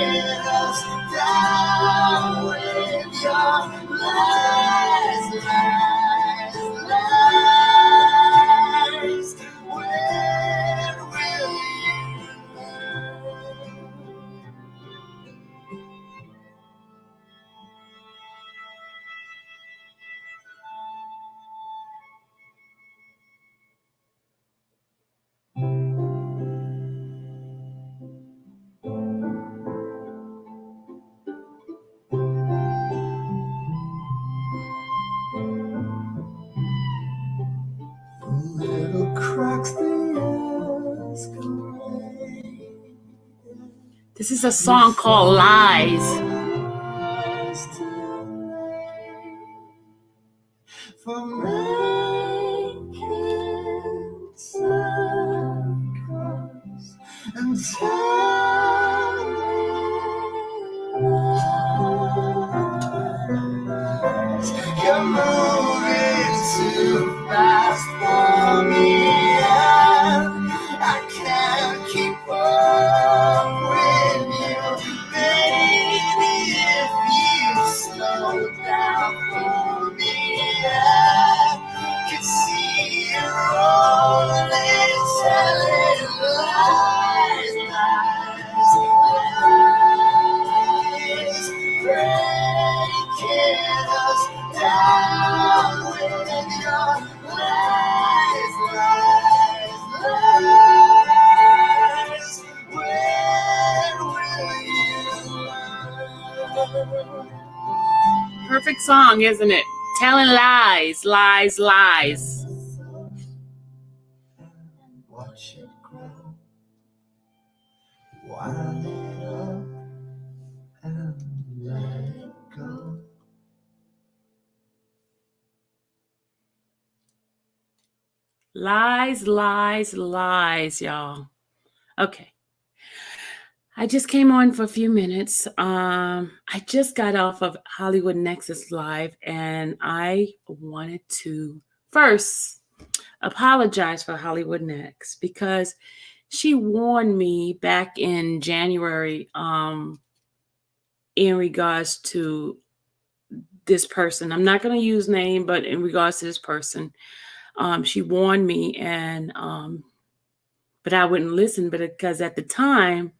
us down with your lies, lies, lies. When will you learn? Little cracks the escalate. This is a song called Lies. For making circles and lies. You're moving too fast for me, and I can't keep up with you, baby. If you slow down for me, I can see you rolling, telling lies, lies, lies, breaking us down with your lies, lies, lies. When will you learn? Perfect song, isn't it? Telling lies, lies, lies. Watch it grow, wind it up and let it go. Lies, lies, lies, y'all. Okay. I just came on for a few minutes. I just got off of Hollywood Nexus Live, and I wanted to first apologize for Hollywood Next because she warned me back in January in regards to this person. I'm not going to use name, but in regards to this person, she warned me, and but I wouldn't listen, because at the time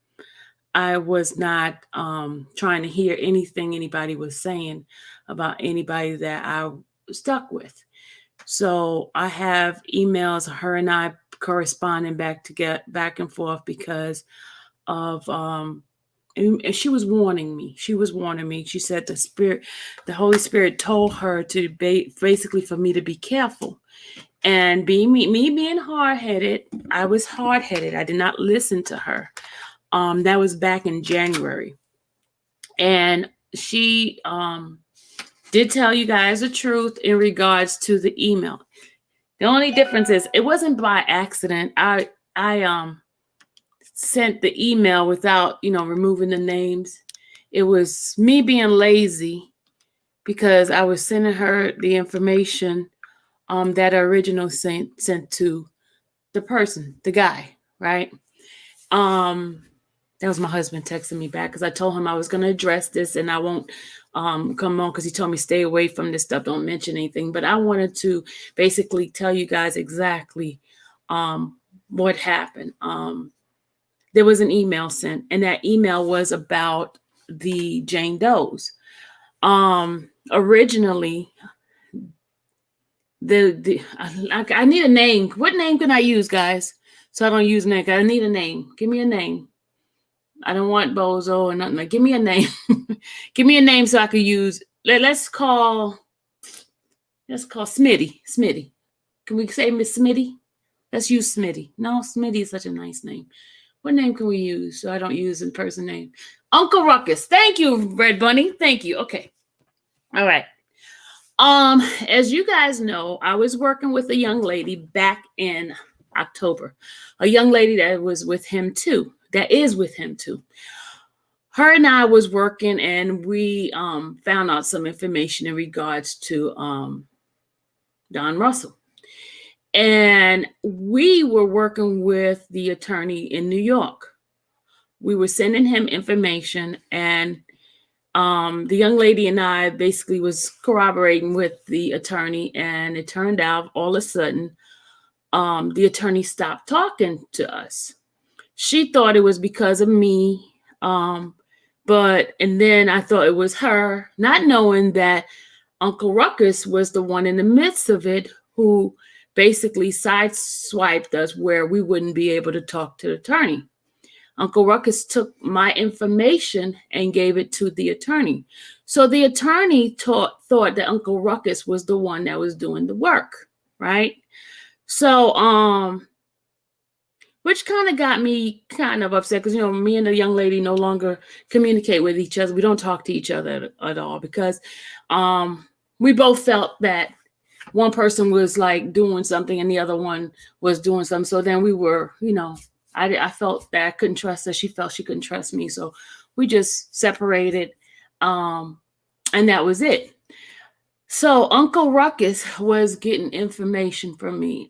I was not trying to hear anything anybody was saying about anybody that I stuck with. So I have emails, her and I corresponding back and forth because of and she was warning me. She said the Holy Spirit told her to basically for me to be careful. And me being hard-headed, I was hard-headed. I did not listen to her. That was back in January. And she did tell you guys the truth in regards to the email. The only difference is it wasn't by accident. I sent the email without, removing the names. It was me being lazy because I was sending her the information that original sent to the person, the guy, right? That was my husband texting me back because I told him I was going to address this and I won't come on because he told me stay away from this stuff. Don't mention anything. But I wanted to basically tell you guys exactly what happened. There was an email sent, and that email was about the Jane Does. Originally, I need a name. What name can I use, guys? So I don't use name. I need a name. Give me a name. I don't want Bozo or nothing. Give me a name. Give me a name so I could use. Let's call Smitty. Smitty. Can we say Miss Smitty? Let's use Smitty. No, Smitty is such a nice name. What name can we use so I don't use in person name? Uncle Ruckus. Thank you, Red Bunny. Thank you. Okay. All right. As you guys know, I was working with a young lady back in October. A young lady that was with him too. That is with him too. Her and I was working, and we found out some information in regards to Don Russell. And we were working with the attorney in New York. we were sending him information, and the young lady and I basically was corroborating with the attorney, and it turned out all of a sudden the attorney stopped talking to us. She thought it was because of me, and then I thought it was her, not knowing that Uncle Ruckus was the one in the midst of it who basically sideswiped us where we wouldn't be able to talk to the attorney. Uncle Ruckus took my information and gave it to the attorney. So the attorney thought that Uncle Ruckus was the one that was doing the work, right? So, which kind of got me kind of upset because, me and the young lady no longer communicate with each other. We don't talk to each other at all because we both felt that one person was like doing something and the other one was doing something. So then we were, I felt that I couldn't trust her. She felt she couldn't trust me. So we just separated. And that was it. So Uncle Ruckus was getting information from me.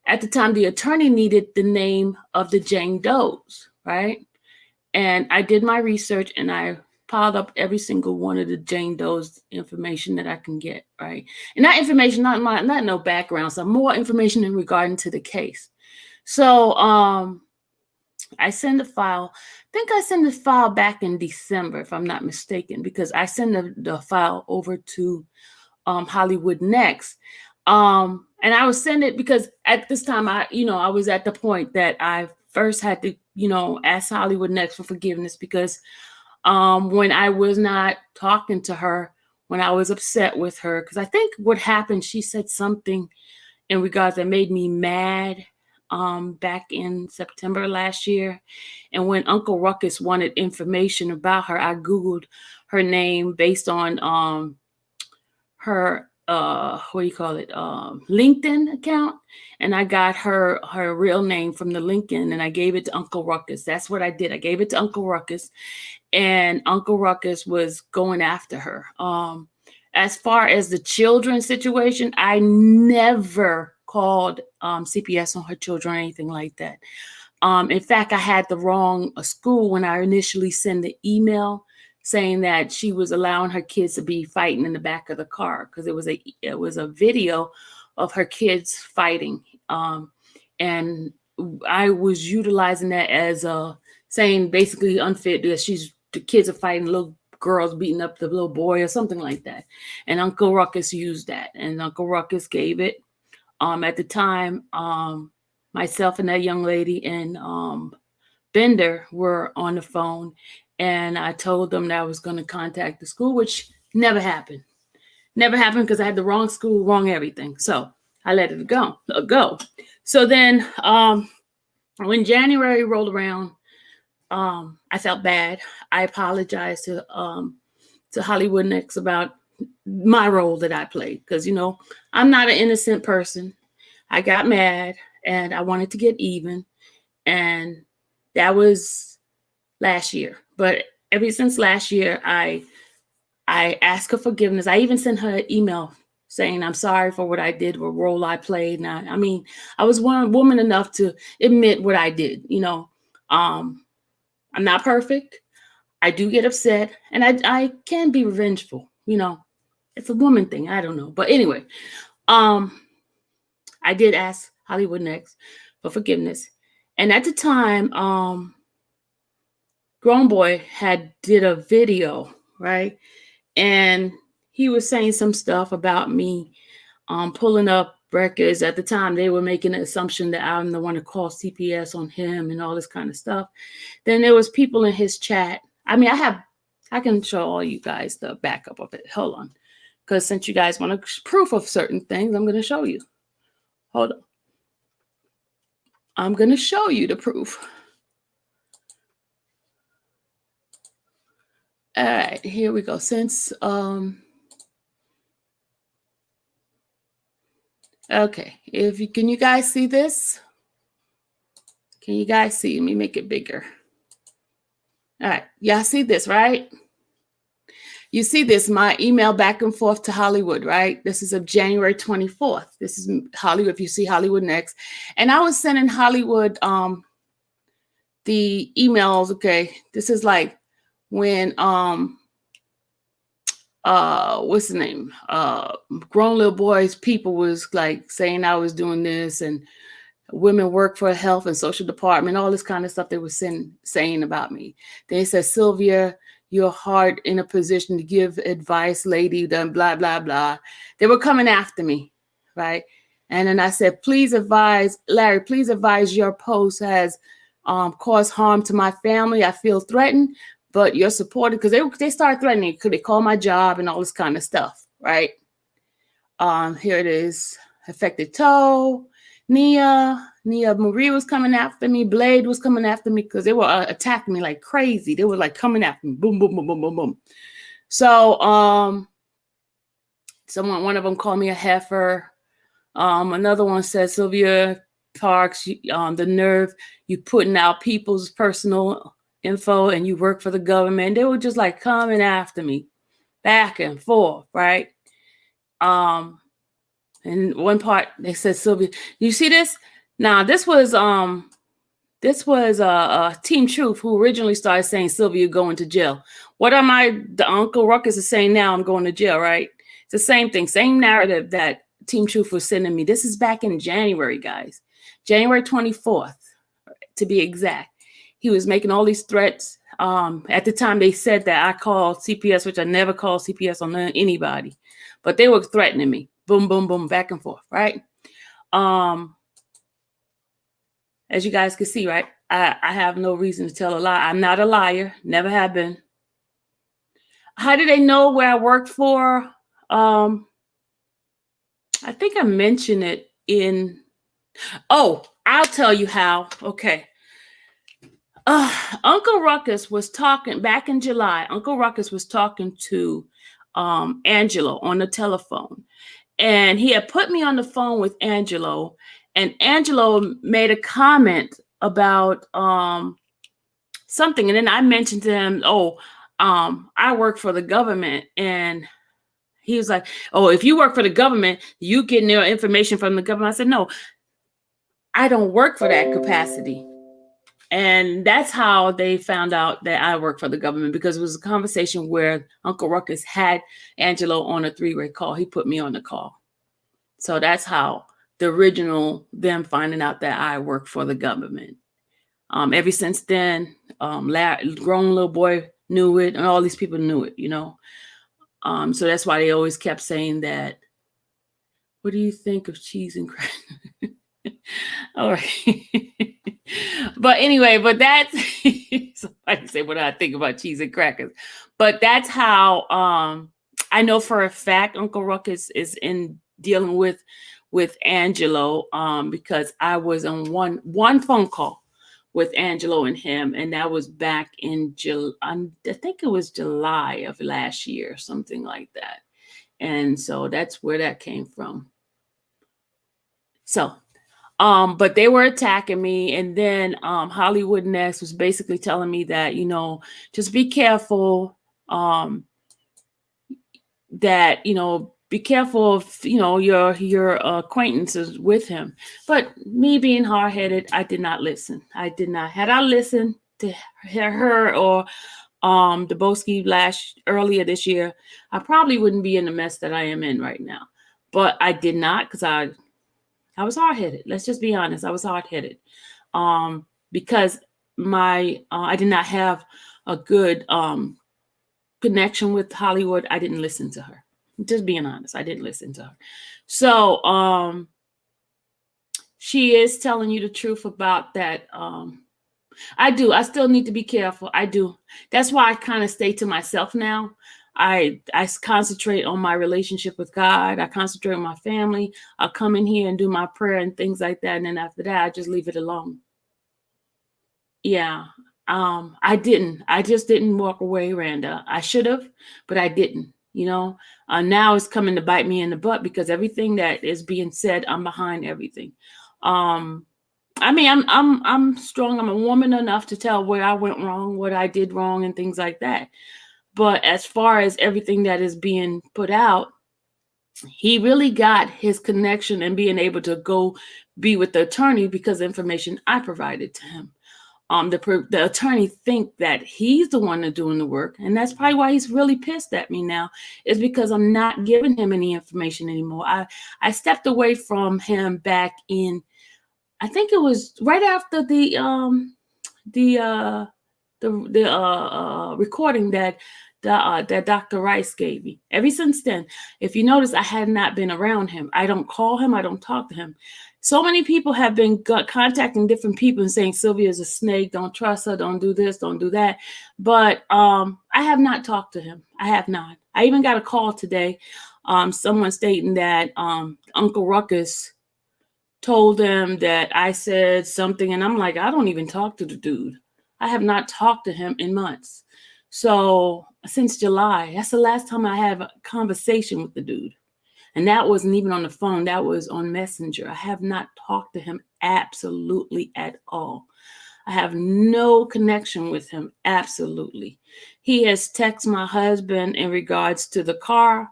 At the time, the attorney needed the name of the Jane Does, right? And I did my research and I piled up every single one of the Jane Doe's information that I can get, right? And that information, not no background, so more information in regarding to the case. So I send the file. I think I sent the file back in December, if I'm not mistaken, because I send the file over to Hollywood Next. And I would send it because at this time I was at the point that I first had to, ask Hollywood Next for forgiveness because when I was not talking to her, when I was upset with her, because I think what happened, she said something in regards that made me mad back in September last year. And when Uncle Ruckus wanted information about her, I Googled her name based on her LinkedIn account, and I got her real name from the LinkedIn, and I gave it to Uncle Ruckus. That's what I did. I gave it to Uncle Ruckus, and Uncle Ruckus was going after her. As far as the children situation, I never called CPS on her children or anything like that. In fact, I had the wrong school when I initially sent the email saying that she was allowing her kids to be fighting in the back of the car because it was a video of her kids fighting, and I was utilizing that as saying basically unfit because the kids are fighting, little girls beating up the little boy or something like that, and Uncle Ruckus used that, and Uncle Ruckus gave it. At the time, myself and that young lady and Bender were on the phone. And I told them that I was going to contact the school, which never happened. Never happened because I had the wrong school, wrong everything. So I let it go. So then when January rolled around, I felt bad. I apologized to Hollywood Next about my role that I played because, I'm not an innocent person. I got mad and I wanted to get even. And that was last year. But ever since last year, I asked her forgiveness. I even sent her an email saying I'm sorry for what I did, what role I played. And I was one woman enough to admit what I did. I'm not perfect. I do get upset, and I can be revengeful. It's a woman thing. I don't know, but anyway, I did ask Hollywood Next for forgiveness, and at the time, Grown Boy did a video, right? And he was saying some stuff about me pulling up records. At the time, they were making an assumption that I'm the one to call CPS on him and all this kind of stuff. Then there was people in his chat. I can show all you guys the backup of it. Hold on. Because since you guys want proof of certain things, I'm going to show you. Hold on. I'm going to show you the proof. All right, here we go. Okay, can you guys see this? Can you guys see? Let me make it bigger. All right, y'all see this, right? You see this, my email back and forth to Hollywood, right? This is of January 24th. This is Hollywood, if you see Hollywood Next. And I was sending Hollywood the emails. Okay, this is like when what's the name? Grown little boys people was like saying I was doing this, and women work for health and social department, all this kind of stuff they were saying about me. They said, Sylvia, you're hard in a position to give advice, lady, then blah, blah, blah. They were coming after me, right? And then I said, please advise, Larry, please advise your post has caused harm to my family. I feel threatened, but you're supported, because they started threatening, because they call my job and all this kind of stuff, right? Here it is, affected toe. Nia Marie was coming after me. Blade was coming after me because they were attacking me like crazy. They were like coming after me. Boom, boom, boom, boom, boom, boom. So one of them called me a heifer. Another one said, Sylvia Parks, the nerve, you putting out people's personal info and you work for the government. They were just like coming after me back and forth, right? And one part they said, Sylvia, you see this? Now this was Team Truth who originally started saying, Sylvia, going to jail. What am I? The Uncle Ruckus is saying now I'm going to jail, right? It's the same thing, same narrative that Team Truth was sending me. This is back in January, guys, January 24th, to be exact. He was making all these threats. At the time, they said that I called CPS, which I never called CPS on anybody, but they were threatening me. Boom, boom, boom, back and forth, right? As you guys can see, right? I have no reason to tell a lie. I'm not a liar, never have been. How did they know where I worked for? I think I mentioned it in, I'll tell you how. Okay. Uncle Ruckus was talking back in July. Uncle Ruckus was talking to Angelo on the telephone. And he had put me on the phone with Angelo, and Angelo made a comment about something. And then I mentioned to him, I work for the government. And he was like, oh, if you work for the government, you getting your information from the government. I said, no, I don't work for that capacity. And that's how they found out that I work for the government, because it was a conversation where Uncle Ruckus had Angelo on a three-way call. He put me on the call. So that's how the original them finding out that I work for the government. Ever since then, grown little boy knew it, and all these people knew it, you know. So that's why they always kept saying that. What do you think of cheese and crackers? All right. But anyway, that's somebody say what do I think about cheese and crackers. But that's how I know for a fact Uncle Ruckus is in dealing with Angelo, because I was on one phone call with Angelo and him, and that was back in July. I think it was July of last year, something like that. And so that's where that came from. So but they were attacking me, and then Hollywood Next was basically telling me that, you know, just be careful, that, you know, be careful of, you know, your acquaintances with him. But me being hard-headed, I did not listen. I did not. Had I listened to her or Dubowski earlier this year, I probably wouldn't be in the mess that I am in right now. But I did not, because I was hard-headed. Let's just be honest. I was hard-headed because I did not have a good connection with Hollywood. I didn't listen to her. Just being honest, I didn't listen to her. So she is telling you the truth about that. I do. I still need to be careful. I do. That's why I kind of stay to myself now. I concentrate on my relationship with God. I concentrate on my family. I'll come in here and do my prayer and things like that. And then after that, I just leave it alone. Yeah. I didn't. I just didn't walk away, Randa. I should have, but I didn't. You know, now it's coming to bite me in the butt, because everything that is being said, I'm behind everything. I mean, I'm strong. I'm a woman enough to tell where I went wrong, what I did wrong, and things like that. But as far as everything that is being put out, he really got his connection and being able to go be with the attorney because of the information I provided to him. the attorney think that he's the one that's doing the work, and that's probably why he's really pissed at me now, is because I'm not giving him any information anymore. I stepped away from him back in, I think it was right after the recording that Dr. Rice gave me. Ever since then, if you notice, I had not been around him. I don't call him. I don't talk to him. So many people have been contacting different people and saying Sylvia's a snake. Don't trust her. Don't do this. Don't do that. But I have not talked to him. I have not. I even got a call today. Someone stating that Uncle Ruckus told them that I said something, and I'm like, I don't even talk to the dude. I have not talked to him in months. So since July, that's the last time I have a conversation with the dude. And that wasn't even on the phone. That was on Messenger. I have not talked to him absolutely at all. I have no connection with him. Absolutely. He has texted my husband in regards to the car.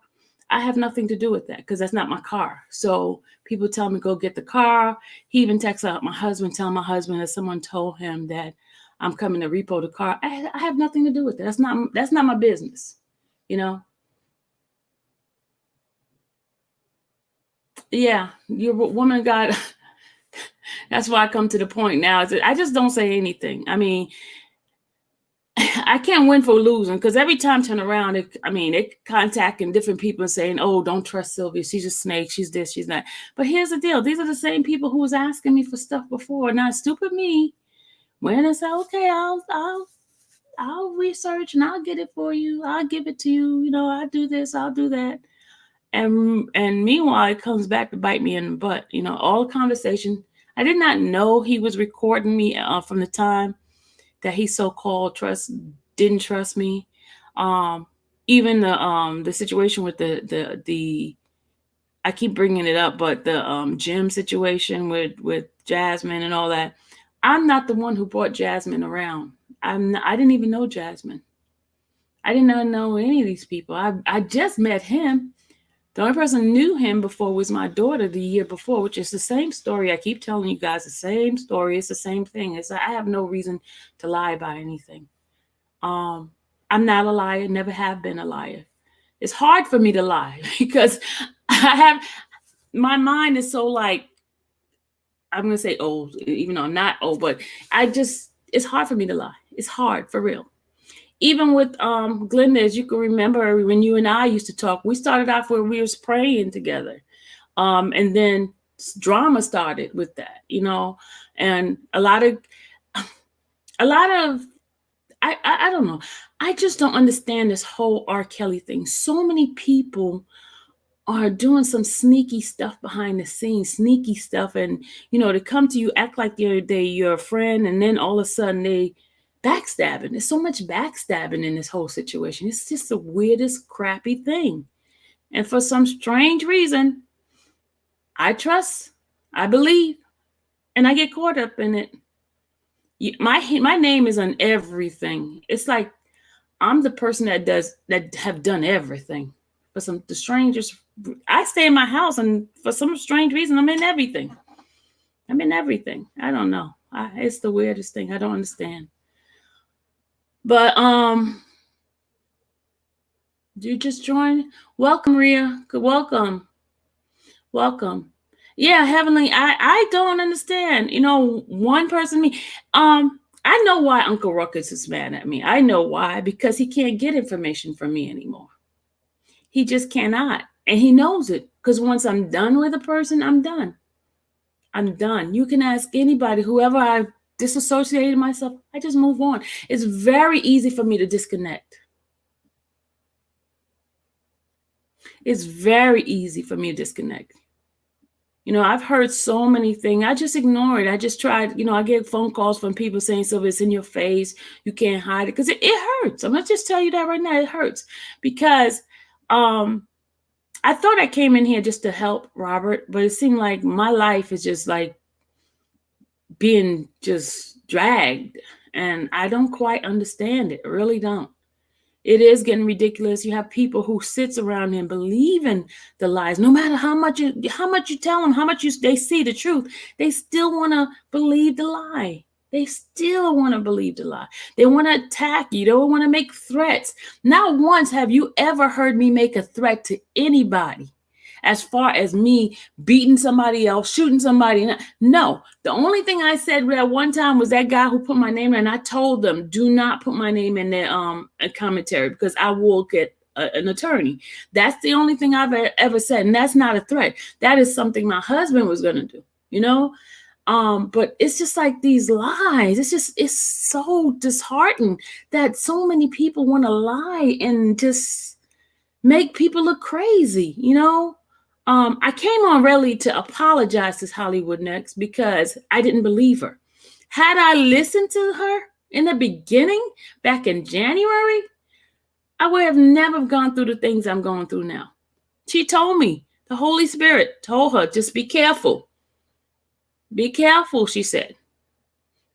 I have nothing to do with that because that's not my car. So people tell me, go get the car. He even texts out my husband, telling my husband that someone told him that I'm coming to repo the car. I have nothing to do with it. That's not my business, you know? Yeah, you're a woman of God. That's why I come to the point now. I just don't say anything. I mean, I can't win for losing because every time I turn around, they're contacting different people and saying, oh, don't trust Sylvia. She's a snake. She's this, she's that. But here's the deal. These are the same people who was asking me for stuff before. Now, stupid me, when I say, okay, I'll research and I'll get it for you. I'll give it to you. You know, I'll do this, I'll do that. And meanwhile, it comes back to bite me in the butt. You know, all the conversation. I did not know he was recording me from the time that he so-called didn't trust me. Even the situation with the I keep bringing it up, but the gym situation with Jasmine and all that. I'm not the one who brought Jasmine around. I didn't even know Jasmine. I did not know any of these people. I just met him. The only person who knew him before was my daughter the year before, which is the same story. I keep telling you guys the same story. It's the same thing. I have no reason to lie about anything. I'm not a liar, never have been a liar. It's hard for me to lie because my mind is so like, I'm going to say old, even though I'm not old, but it's hard for me to lie. It's hard, for real. Even with Glenda, as you can remember, when you and I used to talk, we started off where we was praying together. And then drama started with that, you know, and a lot of, I don't know. I just don't understand this whole R. Kelly thing. So many people are doing some sneaky stuff behind the scenes, sneaky stuff. And, you know, to come to you, act like you're your friend, and then all of a sudden they backstabbing. There's so much backstabbing in this whole situation. It's just the weirdest, crappy thing. And for some strange reason, I trust, I believe, and I get caught up in it. My name is on everything. It's like I'm the person that have done everything. For the strangers, I stay in my house, and for some strange reason, I'm in everything. I'm in everything. I don't know. It's the weirdest thing. I don't understand. But you just joined. Welcome, Ria. Welcome. Welcome. Yeah, Heavenly. I don't understand. You know, one person me. I know why Uncle Ruckus is mad at me. I know why, because he can't get information from me anymore. He just cannot. And he knows it. Because once I'm done with a person, I'm done. I'm done. You can ask anybody, whoever I disassociated myself, I just move on. It's very easy for me to disconnect. It's very easy for me to disconnect. You know, I've heard so many things. I just ignore it. I just tried, you know, I get phone calls from people saying, so it's in your face. You can't hide it. Because it hurts. I'm going to just tell you that right now. It hurts. Because I thought I came in here just to help Robert, but it seemed like my life is just like being just dragged. And I don't quite understand it. I really don't. It is getting ridiculous. You have people who sits around and believe in the lies. No matter how much you tell them, how much they see the truth, they still want to believe the lie. They still want to believe the lie. They want to attack you. They want to make threats. Not once have you ever heard me make a threat to anybody as far as me beating somebody else, shooting somebody. No, the only thing I said at one time was that guy who put my name in, and I told them, do not put my name in their commentary because I will get an attorney. That's the only thing I've ever said, and that's not a threat. That is something my husband was going to do, you know? But it's just like these lies. It's so disheartening that so many people want to lie and just make people look crazy, you know? I came on really to apologize to Hollywood Next because I didn't believe her. Had I listened to her in the beginning, back in January, I would have never gone through the things I'm going through now. She told me, the Holy Spirit told her, just be careful. Be careful, she said.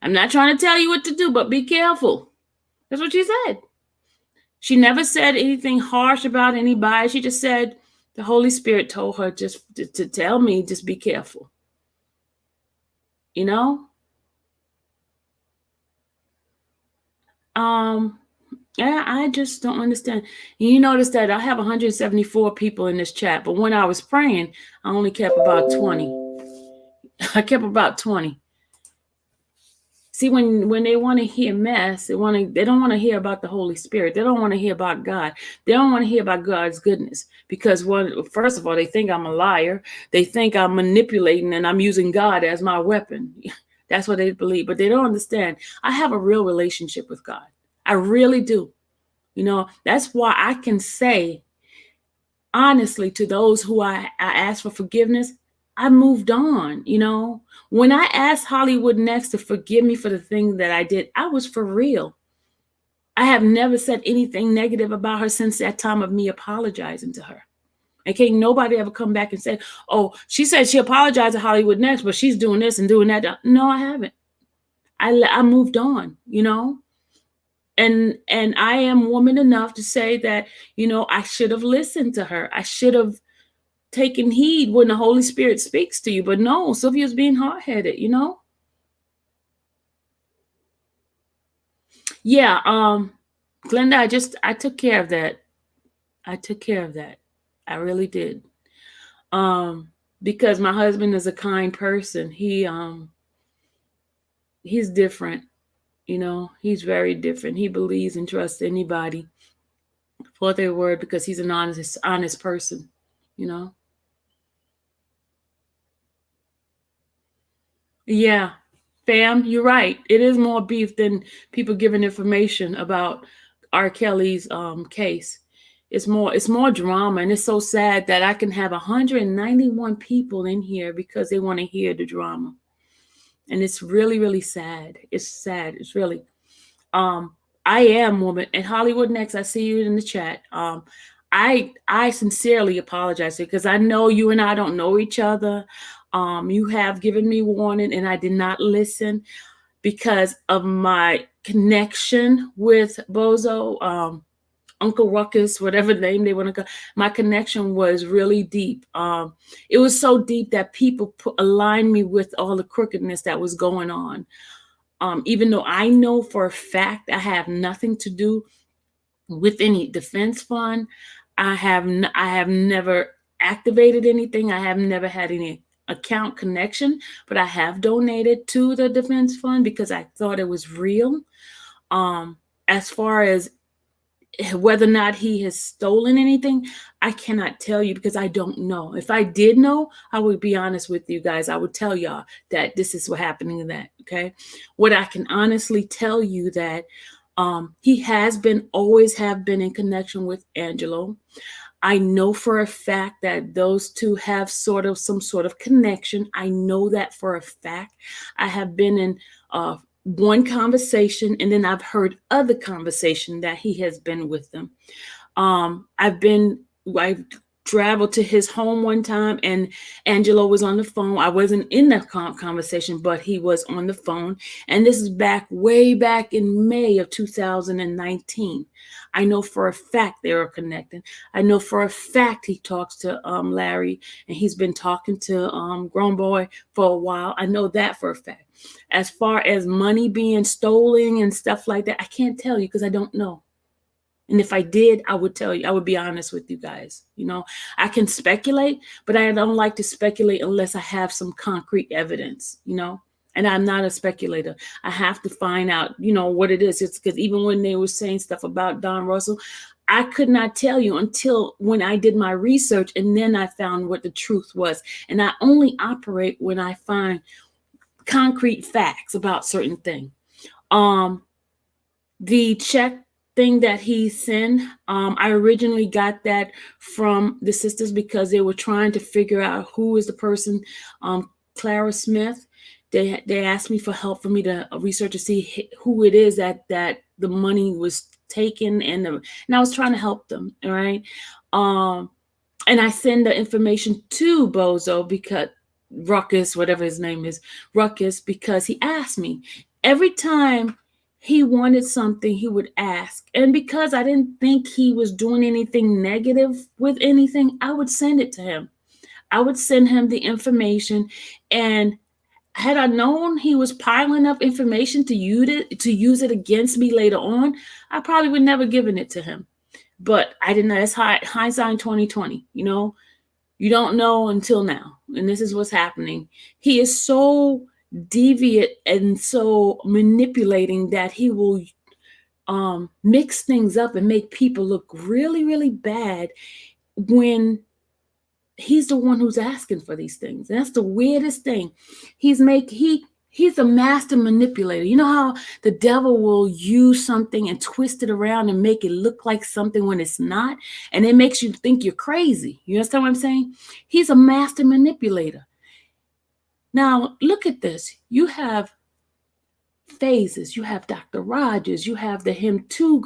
I'm not trying to tell you what to do, but be careful. That's what she said. She never said anything harsh about anybody. She just said the Holy Spirit told her just to tell me, just be careful. You know? Yeah, I just don't understand. And you notice that I have 174 people in this chat, but when I was praying, I only kept about 20. I kept about 20. See, when they want to hear mess, they don't want to hear about the Holy Spirit. They don't want to hear about God. They don't want to hear about God's goodness because first of all, they think I'm a liar. They think I'm manipulating and I'm using God as my weapon. That's what they believe, but they don't understand. I have a real relationship with God. I really do. You know, that's why I can say honestly to those who I ask for forgiveness, I moved on, you know. When I asked Hollywood Next to forgive me for the thing that I did, I was for real. I have never said anything negative about her since that time of me apologizing to her. And can't nobody ever come back and say, oh, she said she apologized to Hollywood Next, but she's doing this and doing that. No, I haven't. I moved on, you know. And I am woman enough to say that, you know, I should have listened to her. I should have taken heed when the Holy Spirit speaks to you. But no, Sylvia's being hard-headed, you know? Yeah, Glenda, I took care of that. I took care of that. I really did. Because my husband is a kind person. He's different, you know, he's very different. He believes and trusts anybody for their word because he's an honest person, you know? Yeah, fam, you're right. It is more beef than people giving information about R. Kelly's case. It's more drama, and it's so sad that I can have 191 people in here because they want to hear the drama. And it's really, really sad. It's sad. It's really I am woman and Hollywood Next. I see you in the chat. I sincerely apologize because I know you and I don't know each other. You have given me warning and I did not listen because of my connection with Bozo, Uncle Ruckus, whatever name they want to call. My connection was really deep. It was so deep that people aligned me with all the crookedness that was going on. Even though I know for a fact I have nothing to do with any defense fund, I have never activated anything. I have never had any account connection, but I have donated to the defense fund because I thought it was real. As far as whether or not he has stolen anything, I cannot tell you because I don't know. If I did know, I would be honest with you guys. I would tell y'all that this is what happening in that, okay? What I can honestly tell you that he always have been in connection with Angelo. I know for a fact that those two have some sort of connection. I know that for a fact. I have been in one conversation and then I've heard other conversation that he has been with them. I've traveled to his home one time, and Angelo was on the phone. I wasn't in the conversation, but he was on the phone. And this is way back in May of 2019. I know for a fact they were connected. I know for a fact he talks to Larry, and he's been talking to Grown Boy for a while. I know that for a fact. As far as money being stolen and stuff like that, I can't tell you because I don't know. And if I did, I would tell you. I would be honest with you guys. I can speculate, but I don't like to speculate unless I have some concrete evidence, and I'm not a speculator. I have to find out, what it is. It's because even when they were saying stuff about Don Russell, I could not tell you until when I did my research, and then I found what the truth was. And I only operate when I find concrete facts about certain things. The check thing that he sent, I originally got that from the sisters because they were trying to figure out who is the person, Clara Smith. They asked me for help for me to research to see who it is that the money was taken, and I was trying to help them. All right. And I send the information to Bozo, because Ruckus, whatever his name is, Ruckus, because he asked me every time he wanted something, he would ask. And because I didn't think he was doing anything negative with anything, I would send it to him. I would send him the information. And had I known he was piling up information to use it against me later on, I probably would never given it to him. But I didn't know. That's hindsight 2020. You don't know until now. And this is what's happening. He is so deviant and so manipulating that he will mix things up and make people look really, really bad when he's the one who's asking for these things. And that's the weirdest thing. He's a master manipulator. You know how the devil will use something and twist it around and make it look like something when it's not, and it makes you think you're crazy. You understand what I'm saying? He's a master manipulator. Now, look at this. You have phases. You have Dr. Rogers. You have the Him Too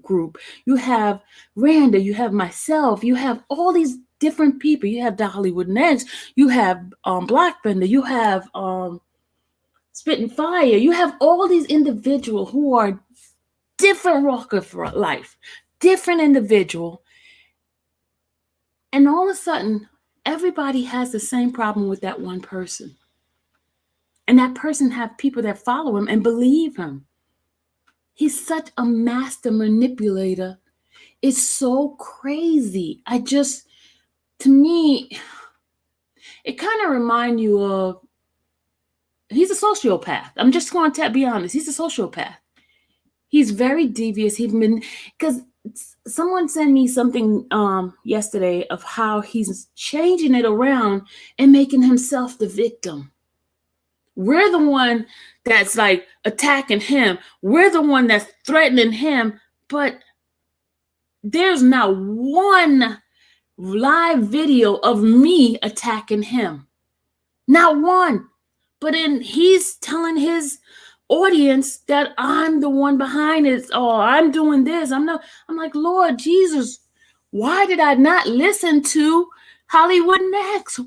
group. You have Randa. You have myself. You have all these different people. You have the Hollywood Next. You have Blackbender. You have Spitting Fire. You have all these individuals who are different walk of life, different individual. And all of a sudden, everybody has the same problem with that one person. And that person have people that follow him and believe him. He's such a master manipulator. It's so crazy. To me, it kind of reminds you of, he's a sociopath. I'm just going to be honest. He's a sociopath. He's very devious. Because someone sent me something yesterday of how he's changing it around and making himself the victim. We're the one that's like attacking him. We're the one that's threatening him. But there's not one live video of me attacking him. Not one. But then he's telling his audience that I'm the one behind it. Oh, I'm doing this. I'm like, Lord Jesus, why did I not listen to Hollywood Next?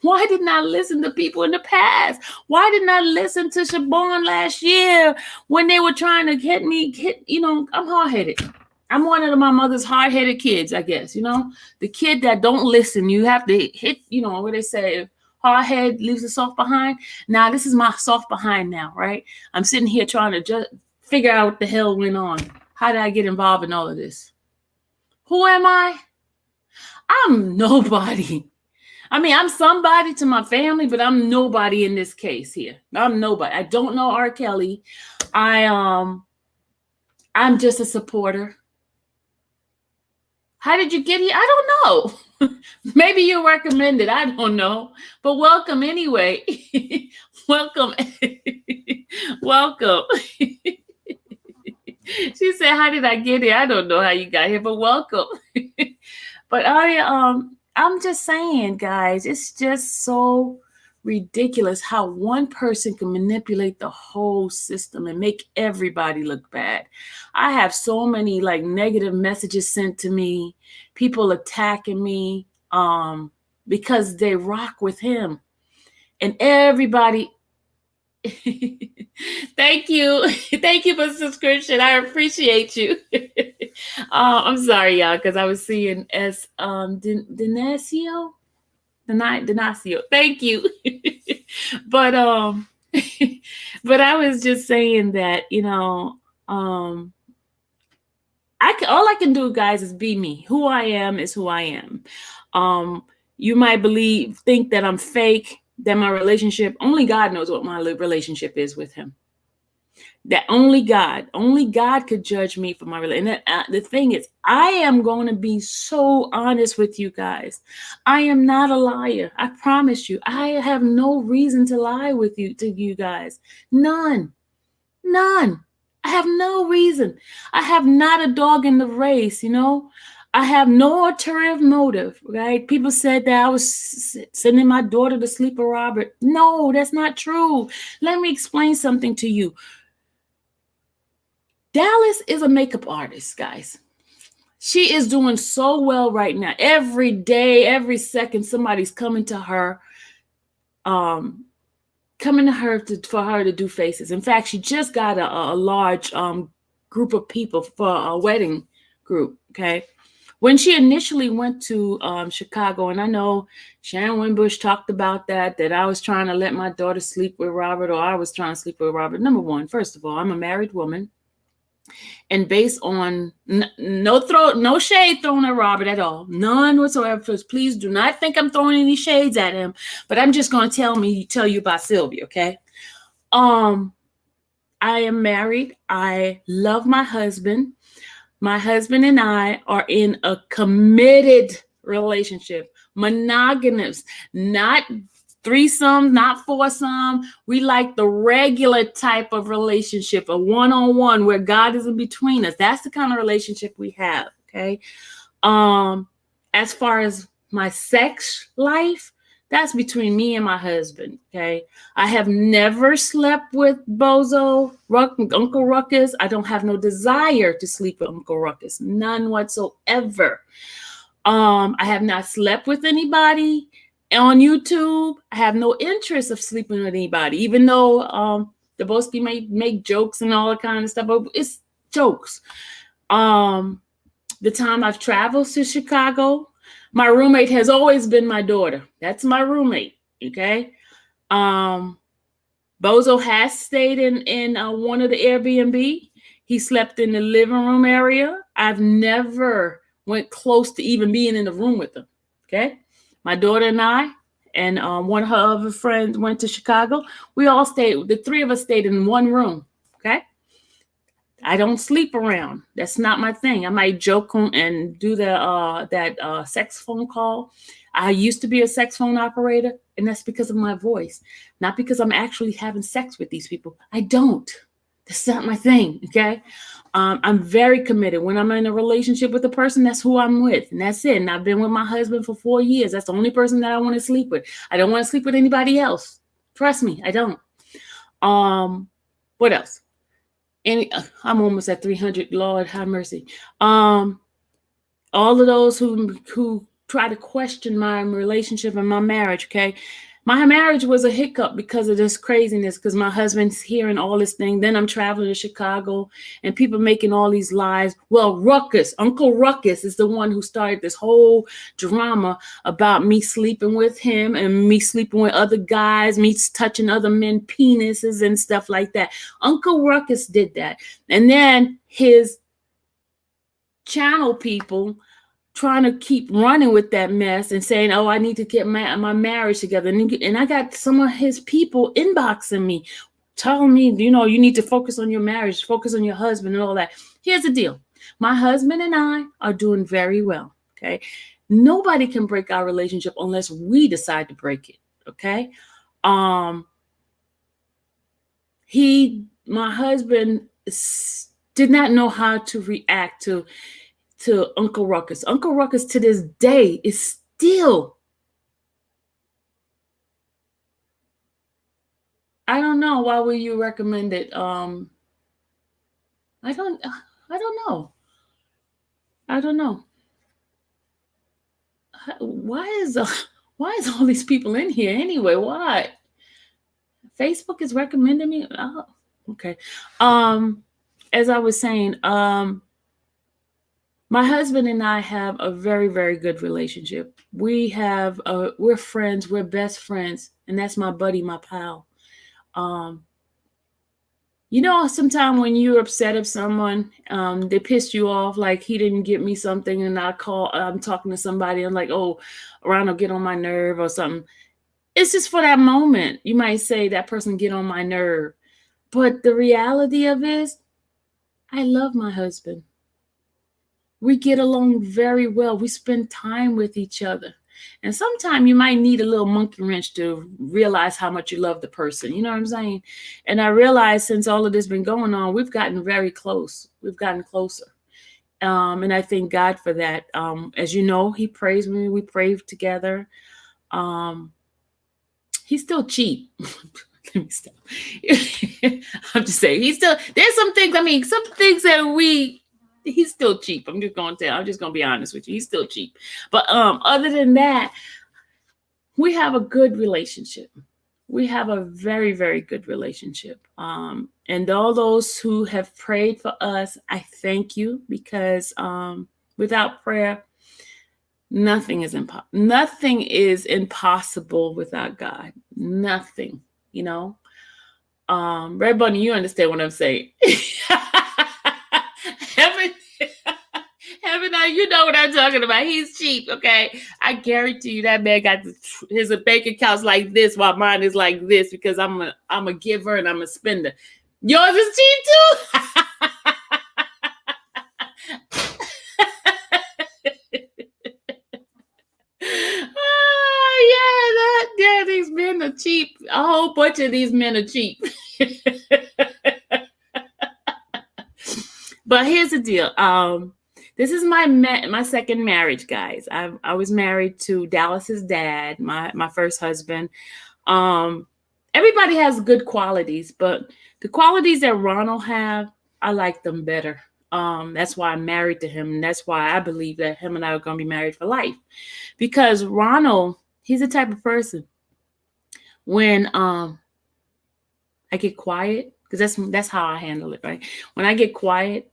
Why didn't I listen to people in the past? Why didn't I listen to Siobhan last year when they were trying to I'm hard-headed. I'm one of my mother's hard-headed kids, I guess, the kid that don't listen. You have to hit, what they say, hard head leaves a soft behind. Now, this is my soft behind now, right? I'm sitting here trying to just figure out what the hell went on. How did I get involved in all of this? Who am I? I'm nobody. I mean, I'm somebody to my family, but I'm nobody in this case here. I'm nobody. I don't know R. Kelly. I'm just a supporter. How did you get here? I don't know. Maybe you recommended. I don't know. But welcome anyway. Welcome. Welcome. She said, how did I get here? I don't know how you got here, but welcome. But I'm just saying, guys, it's just so ridiculous how one person can manipulate the whole system and make everybody look bad. I have so many like negative messages sent to me, people attacking me because they rock with him. And everybody thank you. Thank you for the subscription. I appreciate you. I'm sorry, y'all, because I was seeing as Denacio. Denacio. Thank you. but but I was just saying that, all I can do, guys, is be me. Who I am is who I am. You might think that I'm fake, that my relationship, only God knows what my relationship is with him. That only God could judge me for my relationship. And the thing is, I am going to be so honest with you guys. I am not a liar. I promise you. I have no reason to lie to you guys. None. I have no reason. I have not a dog in the race, I have no ulterior motive, right? People said that I was sending my daughter to sleep with Robert. No, that's not true. Let me explain something to you. Dallas is a makeup artist, guys. She is doing so well right now. Every day, every second, somebody's coming to her, for her to do faces. In fact, she just got a large group of people for a wedding group. Okay, when she initially went to Chicago, and I know Sharon Winbush talked about that I was trying to let my daughter sleep with Robert, or I was trying to sleep with Robert. Number one, first of all, I'm a married woman. And based on no shade thrown at Robert at all, none whatsoever. Please do not think I'm throwing any shades at him. But I'm just going to tell you about Sylvia, okay? I am married. I love my husband. My husband and I are in a committed relationship, monogamous, not threesome, not foursome. We like the regular type of relationship, a one-on-one where God is in between us. That's the kind of relationship we have. Okay. As far as my sex life, that's between me and my husband. Okay. I have never slept with Bozo, Uncle Ruckus. I don't have no desire to sleep with Uncle Ruckus. None whatsoever. I have not slept with anybody on YouTube. I have no interest of sleeping with anybody, even though the Bosky may make jokes and all that kind of stuff, but it's jokes. The time I've traveled to Chicago, my roommate has always been my daughter. That's my roommate. Okay. Bozo has stayed in one of the Airbnb. He slept in the living room area. I've never went close to even being in the room with him. Okay. My daughter and I and one of her other friends went to Chicago. We all stayed, the three of us stayed in one room. Okay. I don't sleep around. That's not my thing. I might joke and do that sex phone call. I used to be a sex phone operator, and that's because of my voice, not because I'm actually having sex with these people. I don't. That's not my thing. Okay. I'm very committed. When I'm in a relationship with a person, that's who I'm with, and that's it. And I've been with my husband for 4 years. That's the only person that I want to sleep with. I don't want to sleep with anybody else. Trust me, I don't. What else? I'm almost at 300. Lord have mercy. All of those who try to question my relationship and my marriage. Okay. My marriage was a hiccup because of this craziness, because my husband's hearing all this thing. Then I'm traveling to Chicago and people making all these lies. Well, Uncle Ruckus is the one who started this whole drama about me sleeping with him and me sleeping with other guys, me touching other men's penises and stuff like that. Uncle Ruckus did that. And then his channel people trying to keep running with that mess and saying, oh, I need to get my marriage together. And I got some of his people inboxing me, telling me, you need to focus on your marriage, focus on your husband and all that. Here's the deal. My husband and I are doing very well. Okay. Nobody can break our relationship unless we decide to break it. Okay. My husband did not know how to react to Uncle Ruckus. Uncle Ruckus to this day is still I don't know. Why would you recommend it? I don't. I don't know. I don't know. Why is why is all these people in here anyway? Why? Facebook is recommending me. Oh, okay. Um, as I was saying, my husband and I have a very, very good relationship. We're friends. We're best friends, and that's my buddy, my pal. Um, sometimes when you're upset at someone, they pissed you off, like he didn't get me something, and I'm talking to somebody, I'm like, oh, Ronald, get on my nerve or something. It's just for that moment. You might say that person get on my nerve. But the reality of it is, I love my husband. We get along very well. We spend time with each other. And sometimes you might need a little monkey wrench to realize how much you love the person. You know what I'm saying? And I realized since all of this been going on, we've gotten very close. We've gotten closer. And I thank God for that. As you know, he prays with me. We pray together. Um, he's still cheap. Let me stop. I'm just saying there's some things, some things that he's still cheap. I'm just gonna be honest with you. He's still cheap. But other than that, we have a good relationship. We have a very, very good relationship. And all those who have prayed for us, I thank you, because without prayer, nothing is impossible without God. Nothing, you know. Red Bunny, you understand what I'm saying. Heaven, Heaven, you know what I'm talking about. He's cheap, okay? I guarantee you that man got his bank account's like this, while mine is like this, because I'm a giver and I'm a spender. Yours is cheap too. These men are cheap. A whole bunch of these men are cheap. But here's the deal. This is my second marriage, guys. I was married to Dallas's dad, my first husband. Everybody has good qualities, but the qualities that Ronald have, I like them better. That's why I'm married to him, and that's why I believe that him and I are going to be married for life. Because Ronald, he's the type of person, when I get quiet, because that's how I handle it, right? When I get quiet,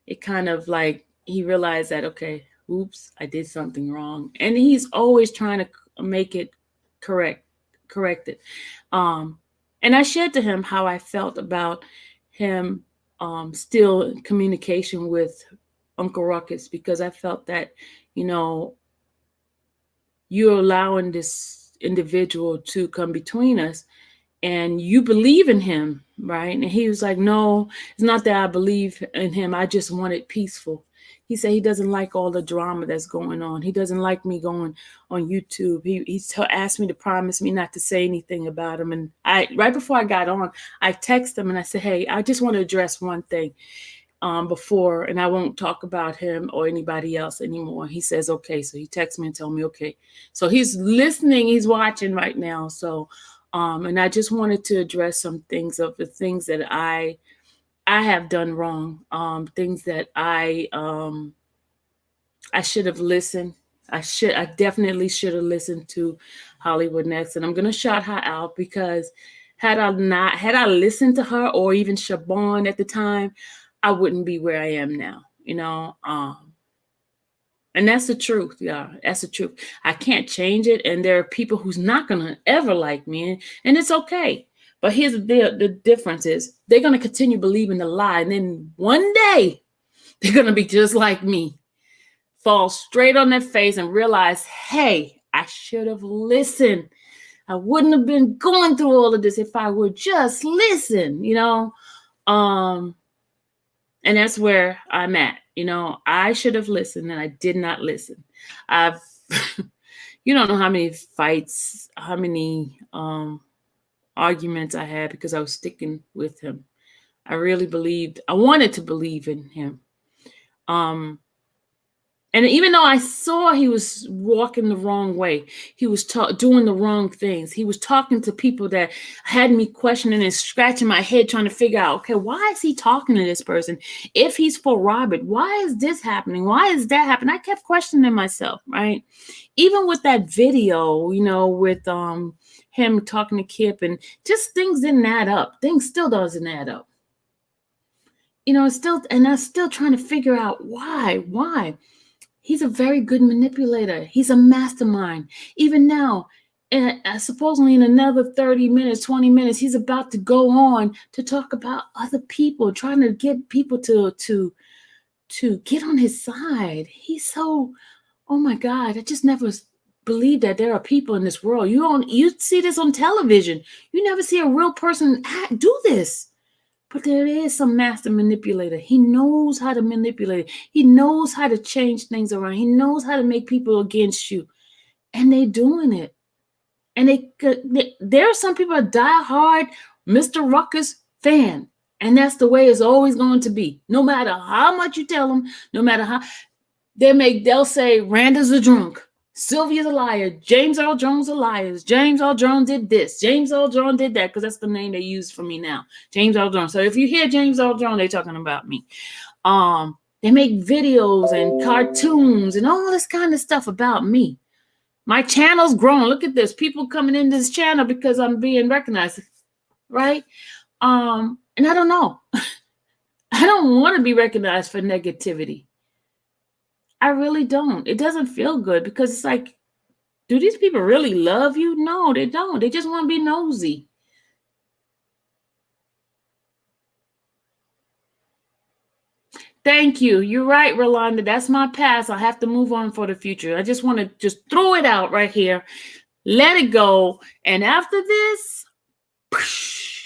it kind of like he realized that, okay, oops, I did something wrong, and he's always trying to make it corrected. And I shared to him how I felt about him still in communication with Uncle Ruckus, because I felt that, you're allowing this individual to come between us, and you believe in him, right? And he was like, no, it's not that I believe in him. I just want it peaceful. He said he doesn't like all the drama that's going on. He doesn't like me going on YouTube. He asked me to promise me not to say anything about him. And right before I got on, I texted him and I said, hey, I just want to address one thing before, and I won't talk about him or anybody else anymore. He says, okay. So he texts me and tell me, okay. So he's listening. He's watching right now. So, and I just wanted to address some things of the things that I have done wrong. Things that I should have listened. I definitely should have listened to Hollywood Next. And I'm going to shout her out, because had I listened to her, or even Siobhan at the time, I wouldn't be where I am now, and that's the truth. Yeah, that's the truth. I can't change it. And there are people who's not going to ever like me, and it's okay. But here's the difference is they're going to continue believing the lie. And then one day they're going to be just like me, fall straight on their face and realize, hey, I should have listened. I wouldn't have been going through all of this if I would just listen, and that's where I'm at. I should have listened, and I did not listen. You don't know how many fights, how many arguments I had, because I was sticking with him. I wanted to believe in him. And even though I saw he was walking the wrong way, he was doing the wrong things. He was talking to people that had me questioning and scratching my head trying to figure out, okay, why is he talking to this person? If he's for Robert, why is this happening? Why is that happening? I kept questioning myself, right? Even with that video, with him talking to Kip, and just things didn't add up. Things still doesn't add up. It's still, and I'm still trying to figure out why. He's a very good manipulator. He's a mastermind. Even now, supposedly in another 30 minutes, 20 minutes, he's about to go on to talk about other people, trying to get people to get on his side. He's so, oh my God, I just never believed that there are people in this world. You see this on television. You never see a real person do this. But there is some master manipulator. He knows how to manipulate. He knows how to change things around. He knows how to make people against you. And they're doing it. And there are some people that die hard Mr. Ruckus fan. And that's the way it's always going to be. No matter how much you tell them, no matter how, they'll say, Randa's a drunk. Sylvia's a liar. James Earl Jones a liar. James Earl Jones did this. James Earl Jones did that, because that's the name they use for me now. James Earl Jones. So if you hear James Earl Jones, they're talking about me. They make videos and cartoons and all this kind of stuff about me. My channel's grown. Look at this. People coming in this channel because I'm being recognized, right? And I don't know. I don't want to be recognized for negativity. I really don't. It doesn't feel good, because it's like, do these people really love you? No, they don't. They just want to be nosy. Thank you. You're right, Rolanda. That's my past. I have to move on for the future. I just want to just throw it out right here. Let it go. And after this,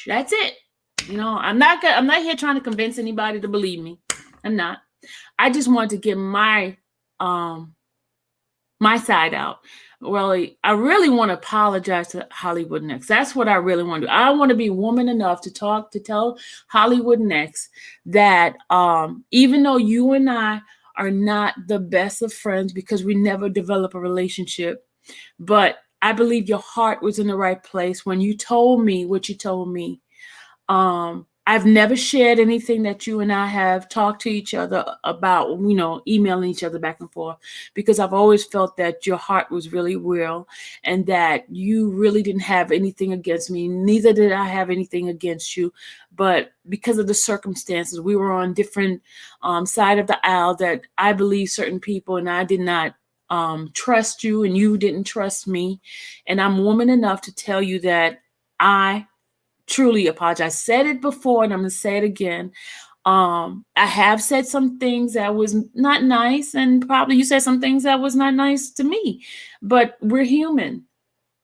that's it. I'm not here trying to convince anybody to believe me. I'm not. I just want to get my side out. Really, I really want to apologize to Hollywood Next. That's what I really want to do. I want to be woman enough to tell Hollywood Next that even though you and I are not the best of friends because we never develop a relationship, but I believe your heart was in the right place when you told me what you told me. I've never shared anything that you and I have talked to each other about, emailing each other back and forth, because I've always felt that your heart was really real and that you really didn't have anything against me. Neither did I have anything against you. But because of the circumstances, we were on different side of the aisle, that I believe certain people and I did not trust you and you didn't trust me. And I'm woman enough to tell you that I truly apologize. I said it before and I'm going to say it again. I have said some things that was not nice, and probably you said some things that was not nice to me, but we're human.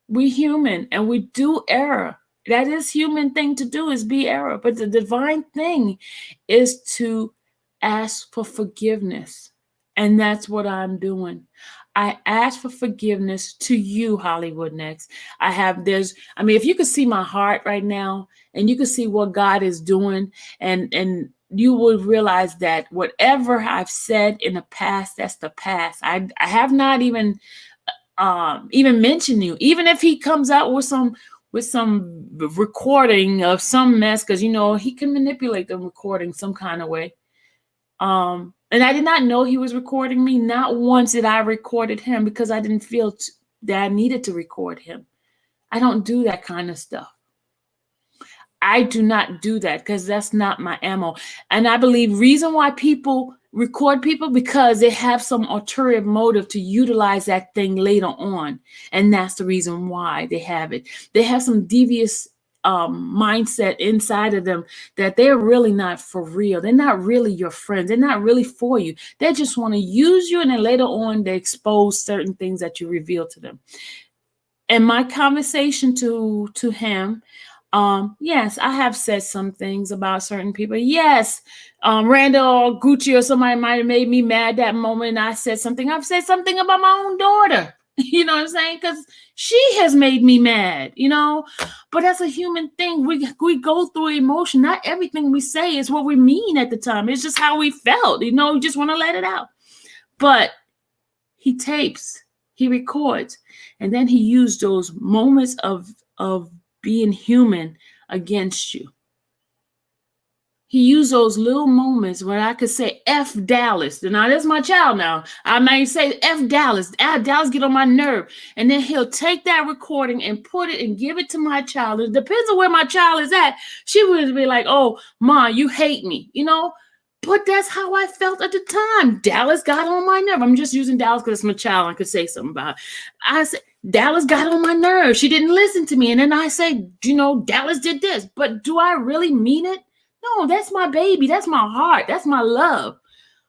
We're human and we do error. That is human thing to do, is be error. But the divine thing is to ask for forgiveness. And that's what I'm doing. I ask for forgiveness to you, Hollywood Next. If you could see my heart right now and you could see what God is doing, and you would realize that whatever I've said in the past, that's the past. I have not even mentioned you. Even if he comes out with some recording of some mess, because he can manipulate the recording some kind of way. And I did not know he was recording me. Not once did I recorded him, because I didn't feel that I needed to record him. I don't do that kind of stuff. I do not do that because that's not my ammo. And I believe reason why people record people, because they have some ulterior motive to utilize that thing later on. And that's the reason why they have it. They have some devious mindset inside of them that they're really not for real. They're not really your friends. They're not really for you. They just want to use you, and then later on they expose certain things that you reveal to them. In my conversation to him, yes, I have said some things about certain people. Yes, Randall or Gucci or somebody might have made me mad that moment. I've said something about my own daughter. You know what I'm saying? Because she has made me mad, but that's a human thing. We go through emotion. Not everything we say is what we mean at the time. It's just how we felt, we just want to let it out. But he tapes, he records, and then he used those moments of being human against you. He used those little moments where I could say F Dallas. Now that's my child now. I may say F Dallas. Dallas get on my nerve. And then he'll take that recording and put it and give it to my child. It depends on where my child is at. She would be like, oh, Ma, you hate me, you know? But that's how I felt at the time. Dallas got on my nerve. I'm just using Dallas because it's my child. I could say something about it. I said, Dallas got on my nerve. She didn't listen to me. And then I say, you know, Dallas did this. But do I really mean it? No, that's my baby. That's my heart. That's my love.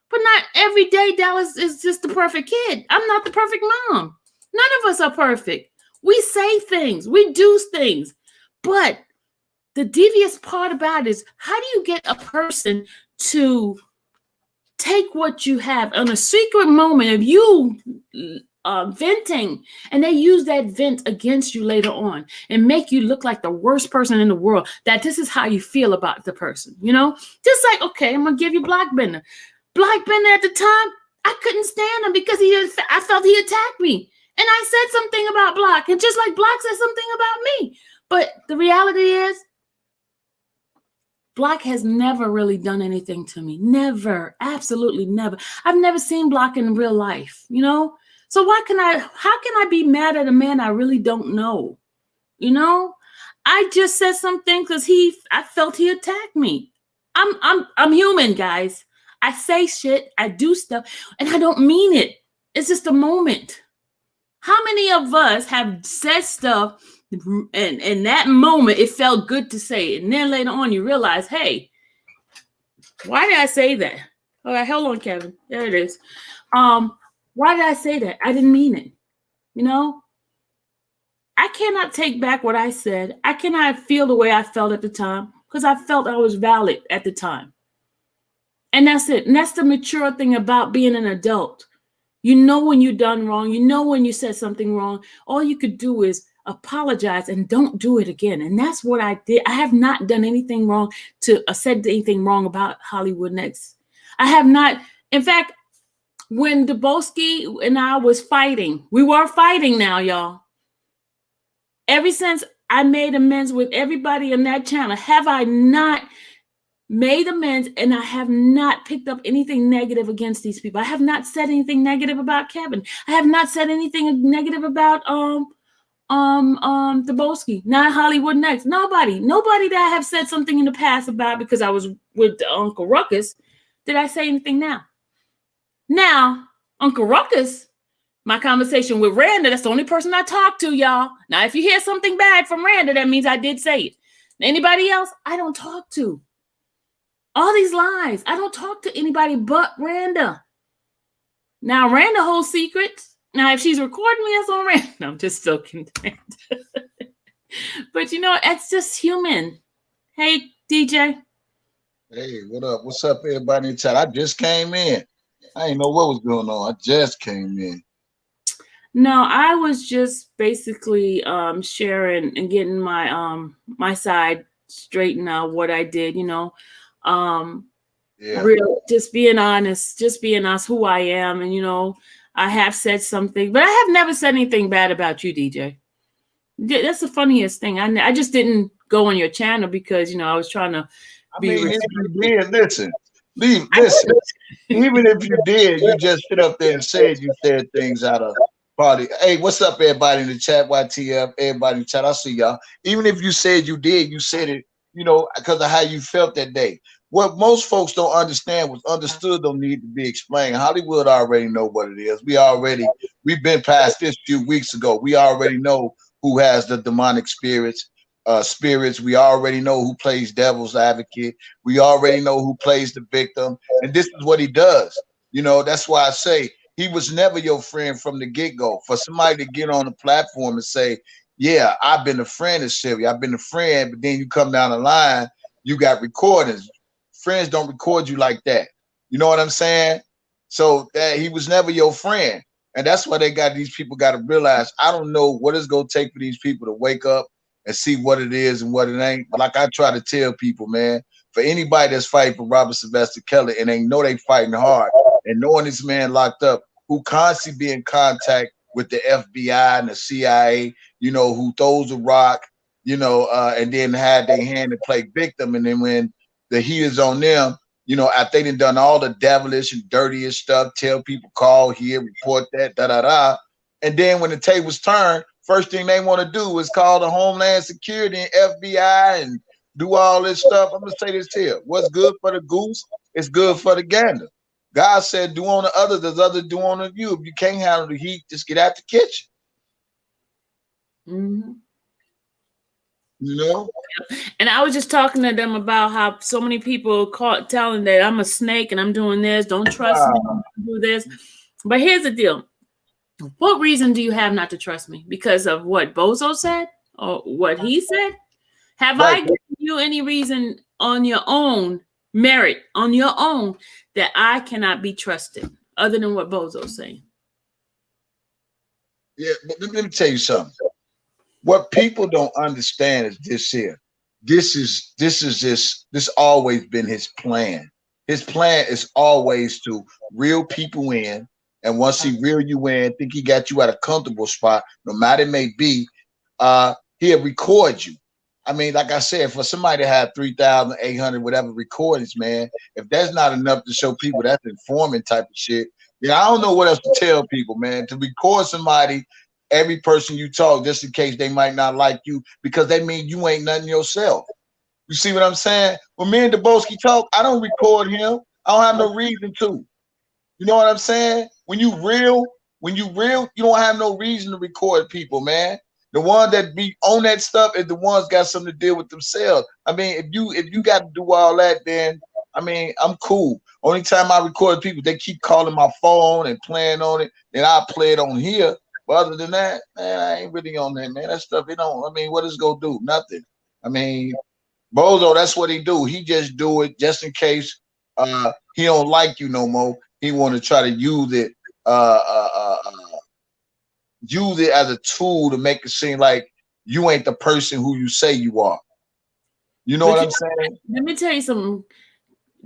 But not every day Dallas is just the perfect kid. I'm not the perfect mom. None of us are perfect. We say things. We do things. But the devious part about it is, how do you get a person to take what you have on a secret moment of you venting, and they use that vent against you later on and make you look like the worst person in the world, that this is how you feel about the person, you know? Just like, okay, I'm gonna give you Blackbender. Blackbender at the time, I couldn't stand him because I felt he attacked me. And I said something about Black, and just like Black said something about me. But the reality is, Black has never really done anything to me. Never. Absolutely never. I've never seen Black in real life, you know? So how can I be mad at a man I really don't know? You know? I just said something because I felt he attacked me. I'm human, guys. I say shit, I do stuff, and I don't mean it. It's just a moment. How many of us have said stuff, and in that moment it felt good to say it, and then later on you realize, hey, why did I say that? All right, hold on, Kevin. There it is. Why did I say that? I didn't mean it. You know, I cannot take back what I said. I cannot feel the way I felt at the time because I felt I was valid at the time. And that's it. And that's the mature thing about being an adult. You know when you've done wrong. You know when you said something wrong. All you could do is apologize and don't do it again. And that's what I did. I have not done anything wrong said anything wrong about Hollywood Next. I have not. In fact, when Dubowski and I was fighting, we were fighting now, y'all. Ever since I made amends with everybody on that channel, have I not made amends, and I have not picked up anything negative against these people. I have not said anything negative about Kevin. I have not said anything negative about Dubowski, not Hollywood Next. Nobody that I have said something in the past about because I was with Uncle Ruckus. Did I say anything now? Now, Uncle Ruckus, my conversation with Randa, that's the only person I talk to, y'all. Now, if you hear something bad from Randa, that means I did say it. Anybody else, I don't talk to. All these lies, I don't talk to anybody but Randa. Now, Randa holds secrets. Now, if she's recording me, that's on Randa. I'm just so content. But, you know, it's just human. Hey, DJ. Hey, what up? What's up, everybody in chat? I just came in. I didn't know what was going on. I just came in. No, I was just basically sharing and getting my my side straightened out, what I did, you know. Just being honest, who I am. And, you know, I have said something, but I have never said anything bad about you, DJ. That's the funniest thing. I just didn't go on your channel because, you know, I was trying to if you did, listen. Even if you did, you just sit up there and said things out of probably. Hey, what's up, everybody in the chat? YTF, everybody in the chat. I see y'all. Even if you said you did, you said it, you know, because of how you felt that day. What most folks don't understand was understood don't need to be explained. Hollywood already know what it is. We've been past this a few weeks ago. We already know who has the demonic spirits. We already know who plays devil's advocate. We already know who plays the victim, and this is what he does. You know, that's why I say he was never your friend from the get-go. For somebody to get on the platform and say, yeah, I've been a friend of Sylvia, I've been a friend, but then you come down the line, you got recordings. Friends don't record you like that. You know what I'm saying? So that he was never your friend. And that's why these people got to realize, I don't know what it's going to take for these people to wake up and see what it is and what it ain't. But like I try to tell people, man, for anybody that's fighting for Robert Sylvester Kelly and they know they fighting hard and knowing this man locked up, who constantly be in contact with the FBI and the CIA, who throws a rock, and then had their hand to play victim. And then when the heat is on them, after they done all the devilish and dirtiest stuff, tell people call here, report that, da da da. And then when the tables turn, first thing they want to do is call the Homeland Security and FBI and do all this stuff. I'm gonna say this here: what's good for the goose is good for the gander. God said, "Do on the others as others do on you." If you can't handle the heat, just get out the kitchen. Mm-hmm. You know. And I was just talking to them about how so many people caught telling that I'm a snake and I'm doing this. Don't trust me. Don't do this. But here's the deal. What reason do you have not to trust me? Because of what Bozo said or what he said? Have I given you any reason on your own merit, on your own, that I cannot be trusted other than what Bozo's saying? Yeah, but let me tell you something. What people don't understand is this here. This always been his plan. His plan is always to reel people in, and once he reel you in, think he got you at a comfortable spot, no matter it may be, he'll record you. I mean, like I said, for somebody to have 3,800 whatever recordings, man, if that's not enough to show people that's informing type of shit, yeah, I don't know what else to tell people, man. To record somebody, every person you talk, just in case they might not like you, because they mean you ain't nothing yourself. You see what I'm saying? When me and Debosky talk, I don't record him. I don't have no reason to. You know what I'm saying? When you real, you don't have no reason to record people, man. The one that be on that stuff is the ones got something to deal with themselves. I mean, if you got to do all that, then I mean, I'm cool. Only time I record people, they keep calling my phone and playing on it, then I play it on here. But other than that, man, I ain't really on that, man. That stuff, it don't. I mean, what is it gonna do? Nothing. I mean, Bozo, that's what he do. He just do it just in case he don't like you no more. He want to try to use it as a tool to make it seem like you ain't the person who you say you are. You know what I'm saying? Let me tell you something,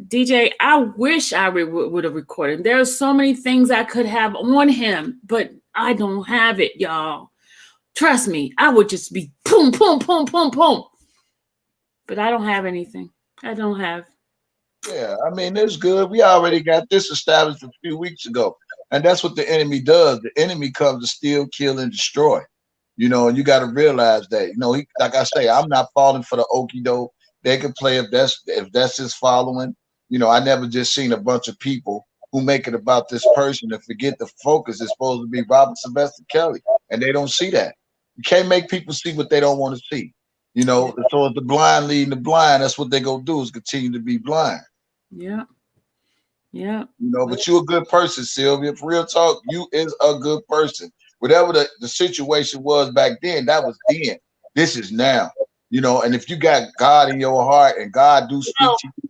DJ. I wish I would have recorded. There are so many things I could have on him, but I don't have it, y'all. Trust me, I would just be boom, boom, boom, boom, boom. But I don't have anything. I don't have. Yeah, I mean, it's good. We already got this established a few weeks ago. And that's what the enemy does. The enemy comes to steal, kill, and destroy. And you got to realize that. He, like I say, I'm not falling for the okie doke. They can play if that's his following. I never just seen a bunch of people who make it about this person and forget the focus is supposed to be Robert Sylvester Kelly. And they don't see that. You can't make people see what they don't want to see. So if the blind leading the blind, that's what they're gonna do is continue to be blind. Yeah. Yeah. But you're a good person, Sylvia. For real talk, you is a good person. Whatever the situation was back then, that was then. This is now. And if you got God in your heart and God do speak to you,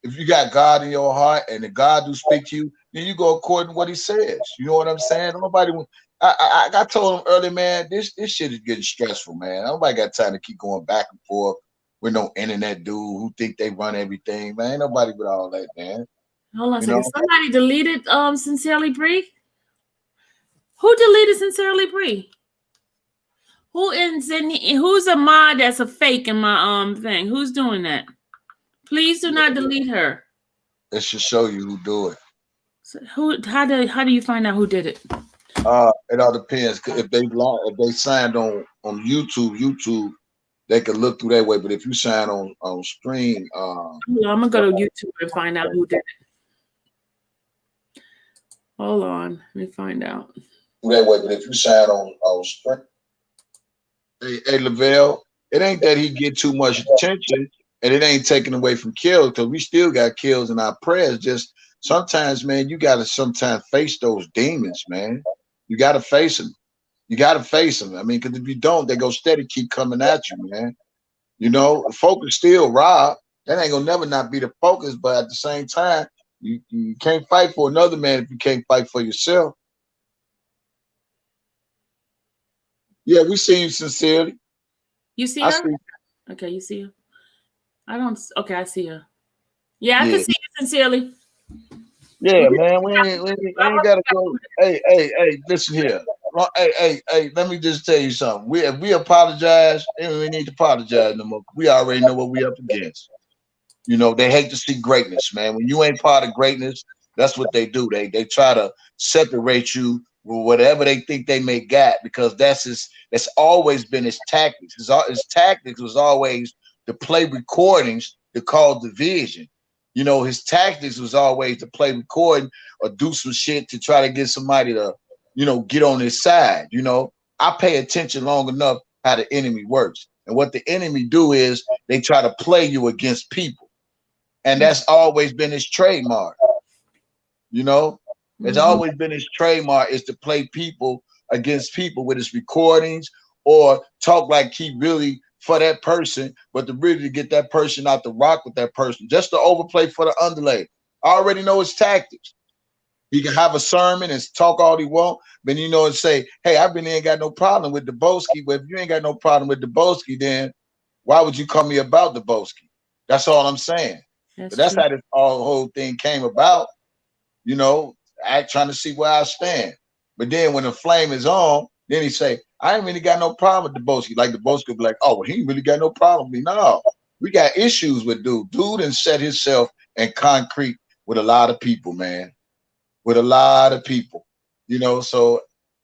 if you got God in your heart and the God do speak to you, then you go according to what he says. You know what I'm saying? Nobody I told him earlier, man, this shit is getting stressful, man. Nobody got time to keep going back and forth with no internet dude who think they run everything, man. Ain't nobody with all that, man. Hold on a second. Somebody deleted Sincerely Bree. Who deleted Sincerely Bree? Who's a mod that's a fake in my thing? Who's doing that? Please do not delete her. It should show you who do it. So how do you find out who did it? It all depends. If they signed on YouTube, they can look through that way. But if you sign on stream, I'm gonna go to YouTube and find out who did it. Hold on, let me find out. That way, but if you sign on stream, hey Lavelle, it ain't that he get too much attention, and it ain't taken away from kills because we still got kills in our prayers. Just sometimes, man, you gotta sometimes face those demons, man. You gotta face them. You gotta face them. I mean, because if you don't, they go steady keep coming at you, man. The focus still Rob. That ain't gonna never not be the focus, but at the same time, you can't fight for another man if you can't fight for yourself. Yeah, we see you Sincerely. You see her? Okay, you see her. I don't. Okay, I see her. Yeah, I can see you Sincerely. Yeah, man, we ain't gotta go. Hey, listen here. Hey, let me just tell you something. If we apologize, then we need to apologize no more. We already know what we up against. You know, they hate to see greatness, man. When you ain't part of greatness, that's what they do. They try to separate you with whatever they think they may got because that's always been his tactics. His tactics was always to play recordings to cause division. You know, his tactics was always to play recording or do some shit to try to get somebody to, get on his side. You know, I pay attention long enough how the enemy works. And what the enemy do is they try to play you against people. And that's always been his trademark. You know, it's always been his trademark is to play people against people with his recordings or talk like he really for that person, but to really get that person out to rock with that person, just to overplay for the underlay. I already know his tactics. He can have a sermon and talk all he want, but and say, hey, I really ain't got no problem with Debosky. But if you ain't got no problem with Debosky, then why would you call me about Debosky? That's all I'm saying. That's how this whole thing came about. I trying to see where I stand. But then when the flame is on, then he say, I ain't really got no problem with Debosky. Like Debosky be like, oh, well, he ain't really got no problem with me. No, we got issues with dude. Dude and set himself in concrete with a lot of people, man. With a lot of people. So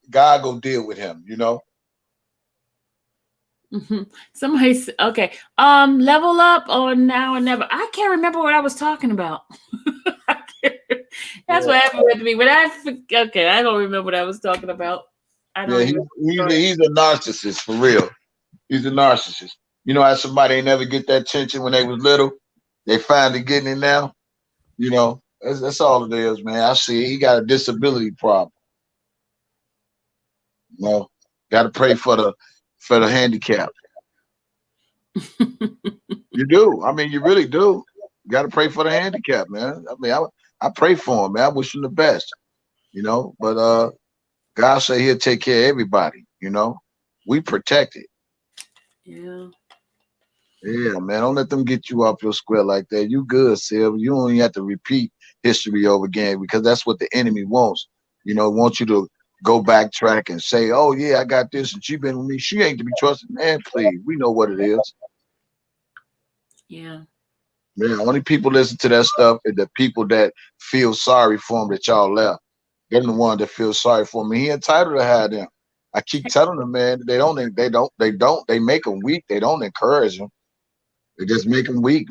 God go deal with him, Somebody's okay. Level up or now or never. I can't remember what I was talking about. That's what happened with me. But I don't remember what I was talking about. He's a narcissist for real. He's a narcissist. You know how somebody ain't never get that attention when they was little, they finally getting it now. That's all it is, man. I see he got a disability problem. Got to pray for the handicap. You do. I mean, you really do. You got to pray for the handicap, man. I mean, I pray for him, man. I wish him the best. But God say he'll take care of everybody. We protect it. Yeah. Yeah, man. Don't let them get you off your square like that. You good, Silver. You don't even have to repeat history over again because that's what the enemy wants. Wants you to go backtrack and say, oh, yeah, I got this and she been with me. She ain't to be trusted. Man, please. We know what it is. Yeah. Man, only people listen to that stuff is the people that feel sorry for him that y'all left. They're the one that feel sorry for me. He entitled to have them. I keep telling them, man, they make them weak. They don't encourage them. They just make them weak.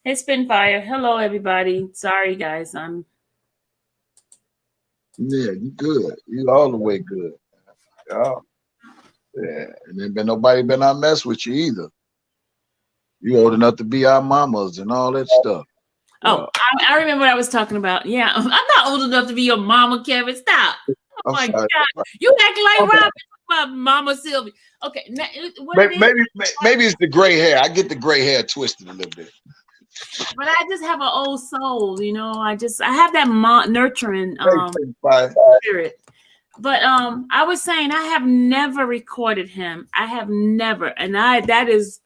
It's been fire. Hello, everybody. Sorry, guys. Yeah, you good. You all the way good. Yeah. And then nobody better not mess with you either. You old enough to be our mamas and all that stuff. Oh, I remember what I was talking about. Yeah, I'm not old enough to be your mama, Kevin. Stop. Oh my God, you acting like Robin, my mama Sylvie. Okay, maybe it's the gray hair. I get the gray hair twisted a little bit. But I just have an old soul, I have that nurturing spirit. But I was saying I have never recorded him. I have never, and that is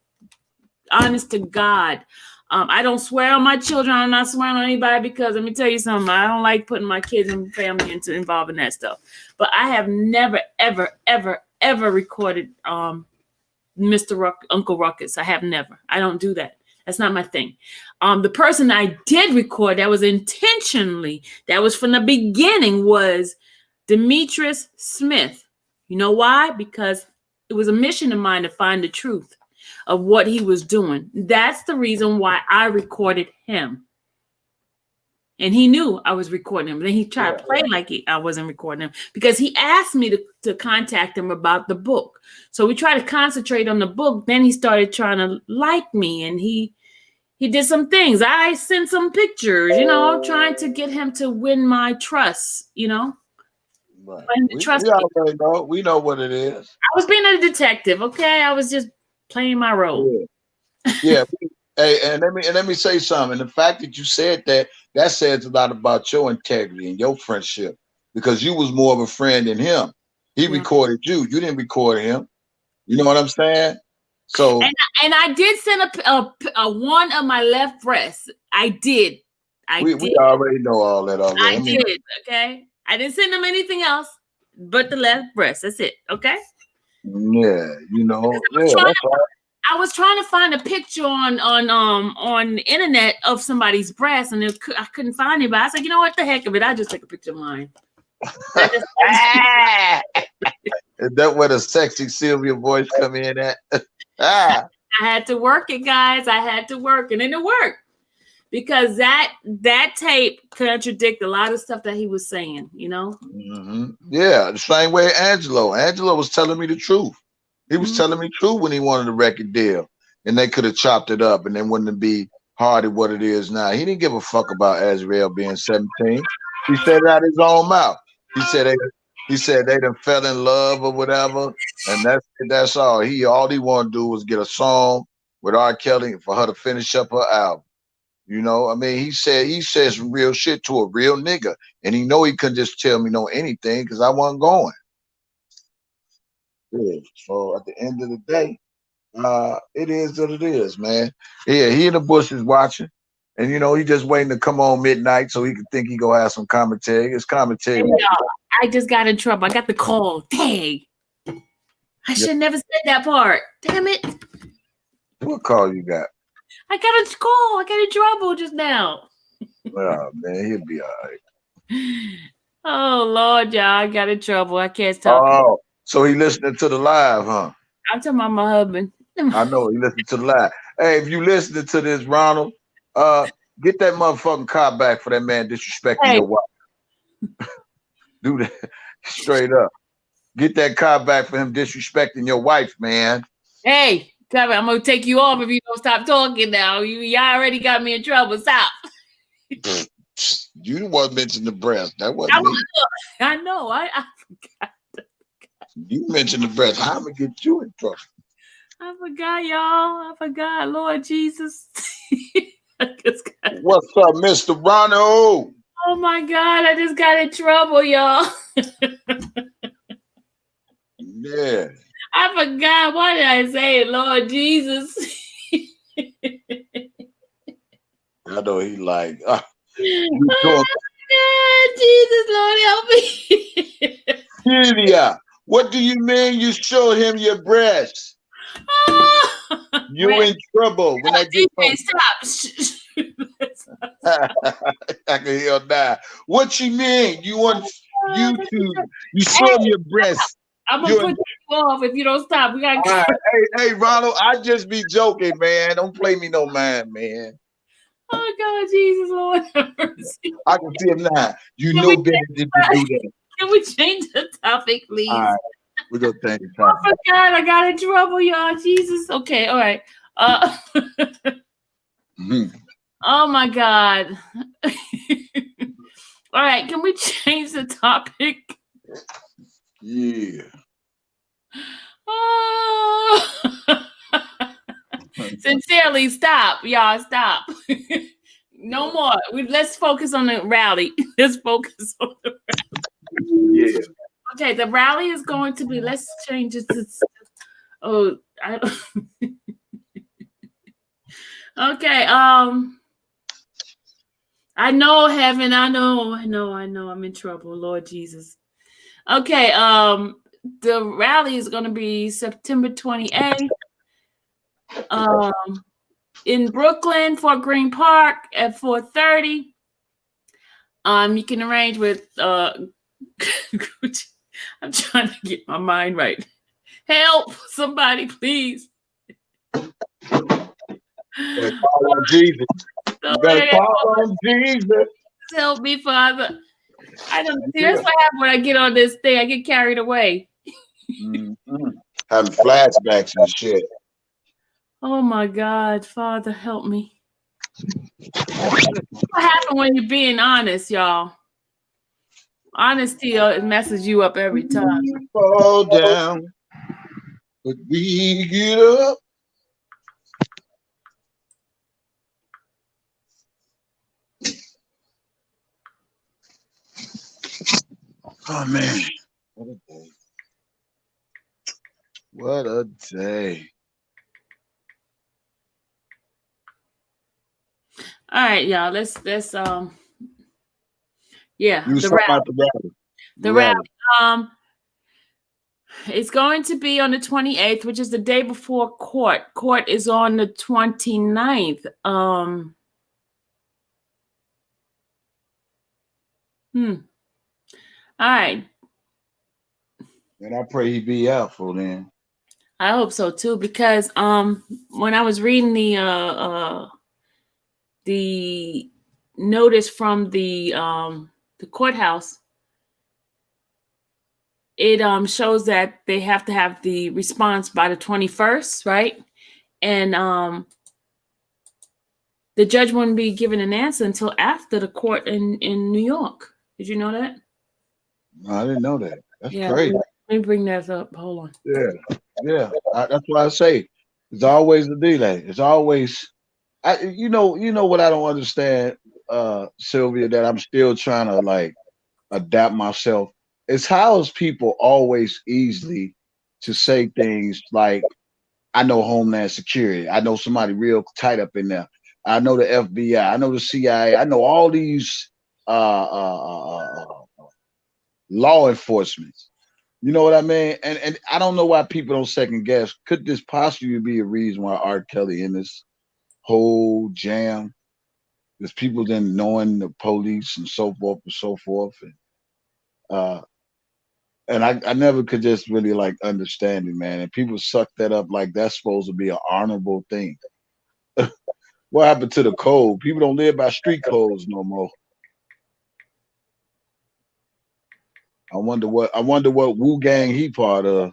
honest to God. I don't swear on my children. I'm not swearing on anybody because let me tell you something. I don't like putting my kids and family involved in that stuff. But I have never, ever, ever, ever recorded Uncle Ruckus. I have never. I don't do that. That's not my thing. The person I did record that was intentionally, that was from the beginning, was Demetrius Smith. You know why? Because it was a mission of mine to find the truth of what he was doing. That's the reason why I recorded him. And he knew I was recording him. Then he tried to play like I wasn't recording him because he asked me to contact him about the book. So we tried to concentrate on the book. Then he started trying to like me and he did some things. I sent some pictures, trying to get him to win my trust, Right. We know what it is. I was being a detective, okay? I was just playing my role. Yeah. Hey, and let me say something. The fact that you said that says a lot about your integrity and your friendship because you was more of a friend than him. He recorded you. You didn't record him. You know what I'm saying? So and I did send a one of my left breast. I did. We did. already know all that already. I did. Okay. I didn't send him anything else but the left breast. That's it. Okay. Yeah, you know, yeah, that's all. I was trying to find a picture on the internet of somebody's breast, and I couldn't find it. But I was like, you know what, the heck of it, I just take a picture of mine. Is that where the sexy Sylvia voice come in at? I had to work it, guys. I had to work, and then it worked because that tape contradicted a lot of stuff that he was saying. You know. Mm-hmm. Yeah, the same way Angelo. Angelo was telling me the truth. He was telling me truth when he wanted a record deal, and they could have chopped it up, and then wouldn't be hard at what it is now. He didn't give a fuck about Azrael being 17. He said it out his own mouth. He said they done fell in love or whatever, and that's all. All he wanted to do was get a song with R. Kelly for her to finish up her album. You know, I mean, he said some real shit to a real nigga, and he know he couldn't just tell me no anything because I wasn't going. Yeah. So at the end of the day, it is what it is, man. Yeah, he in the bushes watching, and you know he just waiting to come on midnight so he can think he gonna have some commentary. It's commentary. Hey, I just got in trouble. I got the call. Dang. I should never said that part. Damn it. What call you got? I got a call. I got in trouble just now. Oh man, he'll be all right. Oh Lord, y'all, I got in trouble. I can't talk. Oh, so he listening to the live, huh? I'm talking about my husband. I know he listening to the live. Hey, if you listening to this, Ronald, get that motherfucking car back for that man disrespecting your wife. Do that straight up. Get that car back for him disrespecting your wife, man. Hey, I'm gonna take you off if you don't stop talking now. Y'all already got me in trouble. Stop. You wasn't mentioning the breast. That wasn't me. I know. I forgot. You mentioned the breast. How am I gonna get you in trouble? I forgot, y'all. I forgot. Lord Jesus. What's up, Mr. Ronald? Oh my God, I just got in trouble, y'all. Yeah. I forgot. Why did I say it, Lord Jesus? I know he like, oh God, Jesus, Lord help me. Julia, what do you mean you showed him your breast? You in trouble when I get home. Stop. I can hear that. What you mean? You want YouTube? You show him your breast. I'm gonna put you off if you don't stop. We got. Right. Hey, Ronald, I just be joking, man. Don't play me no mind, man. Oh God, Jesus, Lord. I can see him now. You know better than to do that. Can we change the topic, please? All right. We're gonna change the topic. Oh my God, I got in trouble, y'all. Jesus. Okay, all right. Oh my God. All right, can we change the topic? Yeah. Oh. Sincerely, stop, y'all. Stop. No more. Let's focus on the rally. Let's focus on the rally. Yeah. Okay, the rally is going to be. Let's change it to. Oh, I don't. Okay. I know, heaven. I know. I'm in trouble, Lord Jesus. Okay. The rally is going to be September 28th. In Brooklyn, Fort Greene Park at 4:30. You can arrange with I'm trying to get my mind right. Help somebody, please. Call on Jesus. You better call on Jesus. Help me, Father. I don't see that's what happens when I get on this thing. I get carried away. Having flashbacks and shit. Oh my God, Father, help me. What happened when you're being honest, y'all? Honesty it messes you up every time. We fall down, but we get up. Oh man, what a day! What a day! All right, y'all. Yeah, You was the talking rap. about the rally. The The rally. rally. It's going to be on the 28th, which is the day before court. Court is on the 29th. All right. And I pray he be out for then. I hope so too, because when I was reading the notice from the courthouse, it shows that they have to have the response by the 21st, right? And the judge wouldn't be given an answer until after the court in New York. Did you know that? No, I didn't know that. That's Yeah. crazy. Let me bring that up. Hold on. Yeah. That's why I say it's always a delay. It's always, you know what I don't understand, Sylvia, that I'm still trying to like adapt myself. It's how is people always easily to say things like, I know Homeland Security. I know somebody real tight up in there. I know the FBI. I know the CIA. I know all these law enforcement. You know what I mean? And I don't know why people don't second guess. Could this possibly be a reason why R. Kelly in this whole jam? There's people then knowing the police and so forth and so forth. Uh, and I never could just really like understand it, man. And people suck that up like that's supposed to be an honorable thing. What happened to the code? People don't live by street codes no more. I wonder what Wu Gang he part of.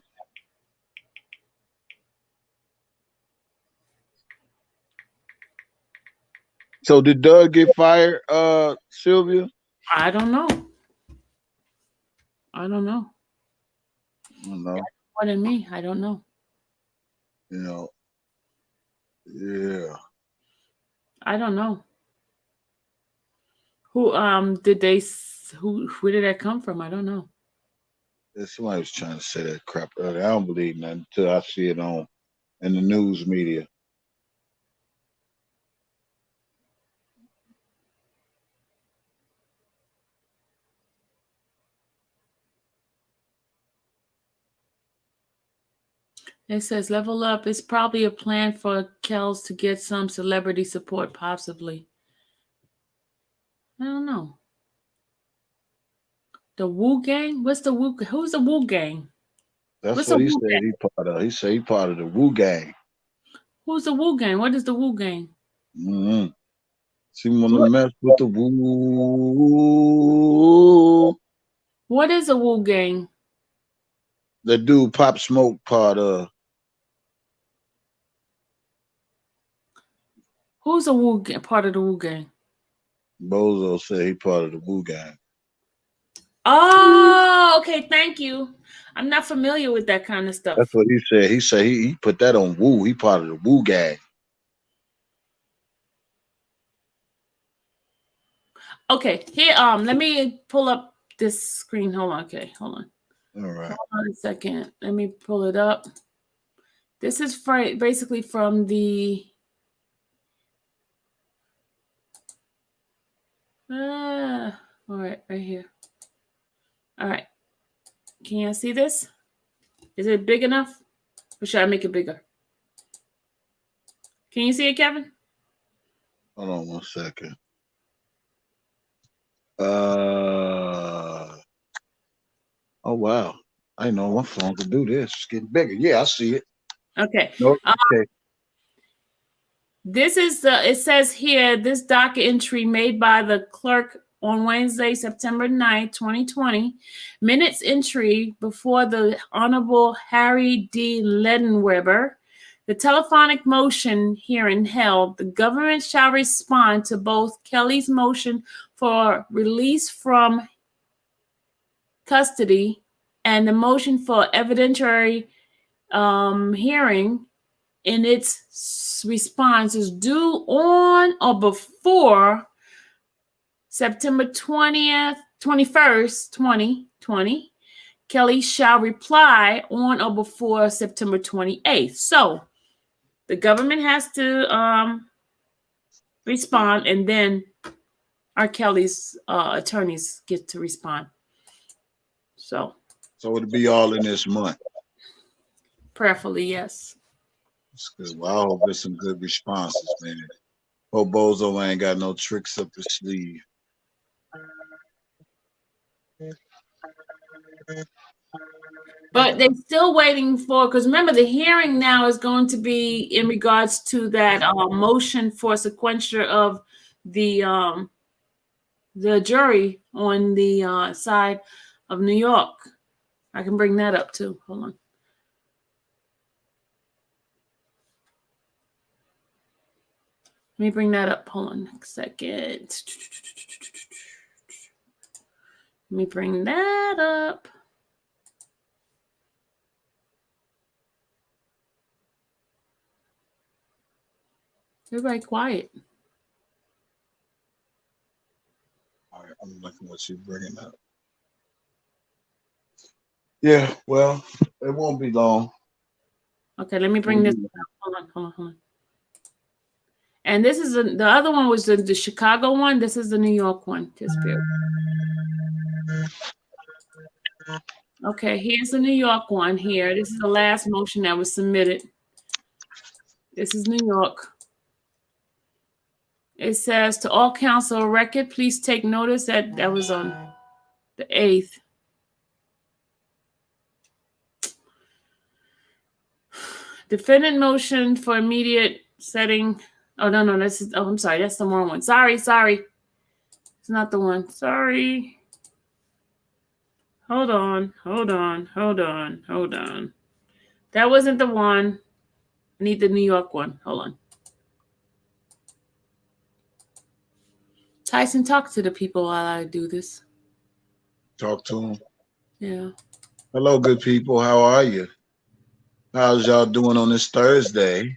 So did Doug get fired, Sylvia? I don't know. I don't know. I don't know. More than me, I don't know. You know, yeah. I don't know. Who did they? Where did that come from? I don't know. Somebody was trying to say that crap earlier. I don't believe nothing until I see it on in the news media. It says level up. It's probably a plan for Kells to get some celebrity support, possibly. I don't know. The Wu Gang? What's the Wu? Who's the Wu Gang? That's What's the what he Wu said. Gang? He part of. He said he part of the Wu Gang. Who's the Wu Gang? What is the Wu Gang? Mm-hmm. See, want to What? mess with the Wu. What is a Wu Gang? The dude Pop Smoke part of. Who's a Wu Gang? Part of the Wu Gang? Bozo said he part of the Wu Gang. Oh, okay. Thank you. I'm not familiar with that kind of That's stuff. what he said. He said he put that on Wu. He part of the Wu Gang. Okay, here. Let me pull up this screen. Hold on. Okay, hold on. All right. Hold on a second. Let me pull it up. This is basically from the. All right, right here. All right. Can you see this? Is it big enough? Or should I make it bigger? Can you see it, Kevin? Hold on 1 second. Oh wow. I know my phone can do this. It's getting bigger. Yeah, I see it. Okay. Nope. Okay. This is it says here, this docket entry made by the clerk on Wednesday, September 9th, 2020. Minutes entry before the Honorable Harry D. Ledenweber. The telephonic motion hearing held, the government shall respond to both Kelly's motion for release from custody and the motion for evidentiary hearing in its response is due on or before September 20th, 21st, 2020. Kelly shall reply on or before September 28th. So the government has to respond, and then R. Kelly's attorneys get to respond. So it'll be all in this month. prayerfully, yes. That's good. Well, I hope there's some good responses, man. Hope Bozo ain't got no tricks up his sleeve. But they're still waiting for, because remember, the hearing now is going to be in regards to that motion for sequester of the jury on the side of New York. I can bring that up too. Hold on. Let me bring that up. Hold on a second. Let me bring that up. Everybody quiet. All right, I'm looking what you're bringing up. Yeah, well, it won't be long. Okay, let me bring this up. Hold on. And this is the other one was the Chicago one. This is the New York one. Just bear. Okay, here's the New York one here. This is the last motion that was submitted. This is New York. It says to all counsel record, please take notice that was on the 8th. Defendant motion for immediate setting. Oh, no, this is, I'm sorry, that's the wrong one. Sorry. It's not the one. Sorry. Hold on. That wasn't the one. I need the New York one. Hold on. Tyson, talk to the people while I do this. Talk to them. Yeah. Hello, good people. How are you? How's y'all doing on this Thursday?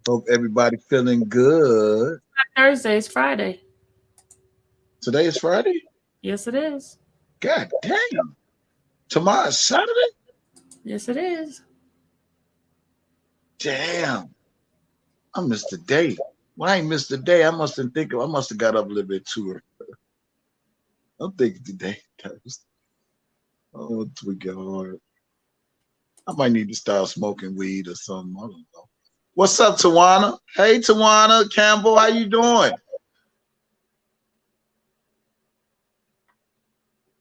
Hope everybody feeling good. It's not Thursday, it's Friday. Today is Friday? Yes, it is. God damn. Tomorrow's Saturday? Yes, it is. Damn. I missed the day. Well, I ain't missed the day. I must have got up a little bit too early. I'm thinking today. Oh, tweak it hard. I might need to start smoking weed or something. I don't know. What's up, Tawana? Hey, Tawana Campbell, how you doing?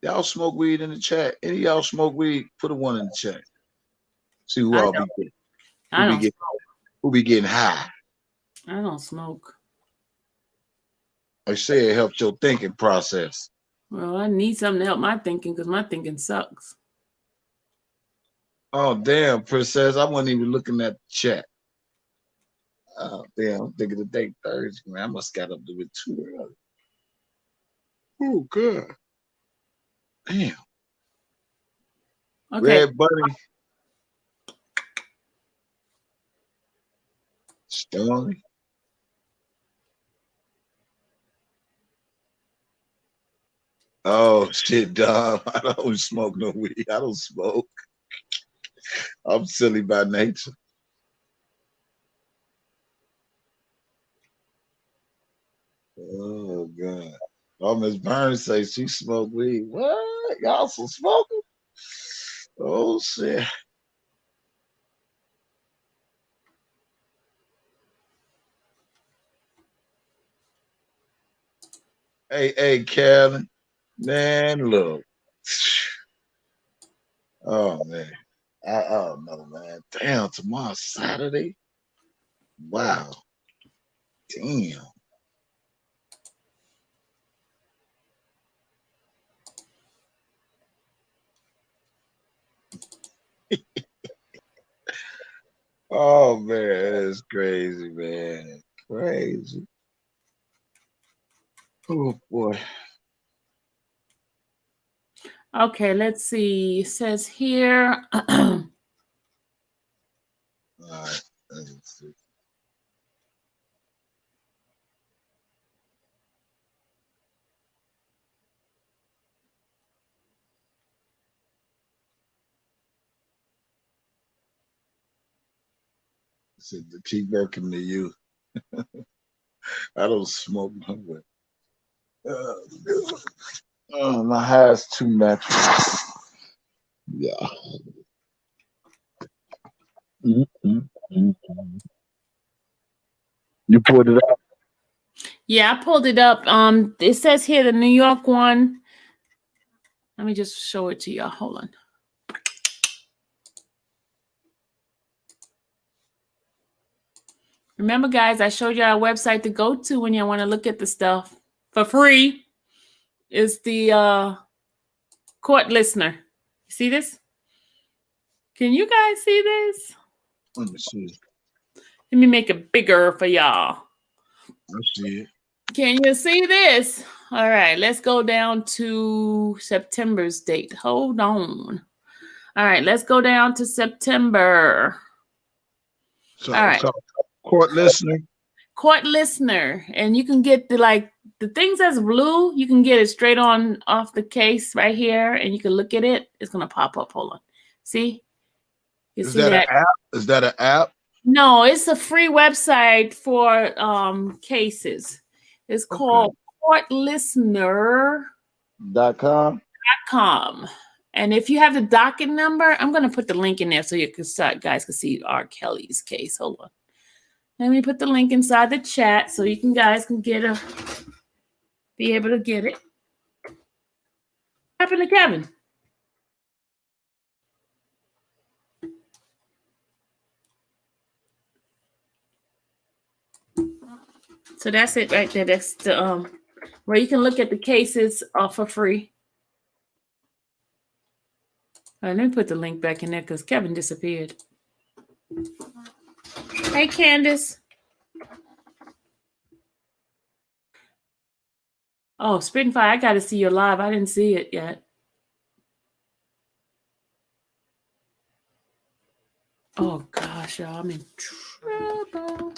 Y'all smoke weed in the chat. Any of y'all smoke weed? Put a one in the chat. See who I'll be getting. Who be getting high? I don't smoke. I say it helps your thinking process. Well, I need something to help my thinking because my thinking sucks. Oh, damn, Princess. I wasn't even looking at the chat. Oh, damn. I'm thinking the day Thursday, man. I must got up to it too early. Oh, good. Damn. Okay. Red Bunny. Stormy. Oh, shit, dog. I don't smoke no weed. I don't smoke. I'm silly by nature. Oh, God. Oh, Miss Burns says she smoked weed. What? Y'all some smoking? Oh, shit. Hey, Kevin. Man, look. Oh, man. I don't know, man. Damn, tomorrow's Saturday? Wow. Damn. Oh, man, it's crazy, man. Crazy. Oh, boy. Okay, let's see. It says here. All right. Let's see. Said to keep working to you. I don't smoke. My hair is too natural. Yeah. Mm-hmm. You pulled it up. Yeah, I pulled it up. It says here the New York one. Let me just show it to y'all. Hold on. Remember, guys, I showed y'all a website to go to when you want to look at the stuff for free. Is the court listener. You see this? Can you guys see this? Let me see. Let me make it bigger for y'all. I see it. Can you see this? All right, let's go down to September's date. Hold on. All right, let's go down to September. So, All right. so court listener. Court listener. And you can get the things that's blue, you can get it straight on off the case right here, and you can look at it. It's going to pop up. Hold on. See? You Is see that an that? app? Is that an app? No, it's a free website for cases. It's called courtlistener.com. .com. And if you have the docket number, I'm going to put the link in there so you guys can see R. Kelly's case. Hold on. Let me put the link inside the chat so you guys can be able to get it. What happened to Kevin? So that's it right there. That's the where you can look at the cases for free. All right, let me put the link back in there because Kevin disappeared. Hey, Candace. Oh, Spitting Fire, I got to see you live. I didn't see it yet. Oh, gosh, y'all, I'm in trouble.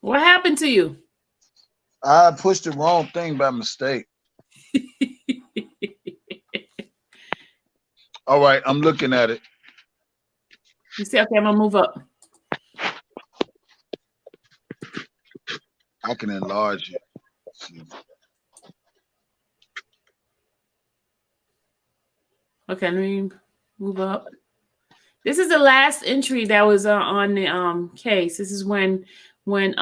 What happened to you? I pushed the wrong thing by mistake. All right, I'm looking at it. You see, okay, I'm going to move up. I can enlarge it. Okay, let me move up. This is the last entry that was on the case. This is when Mike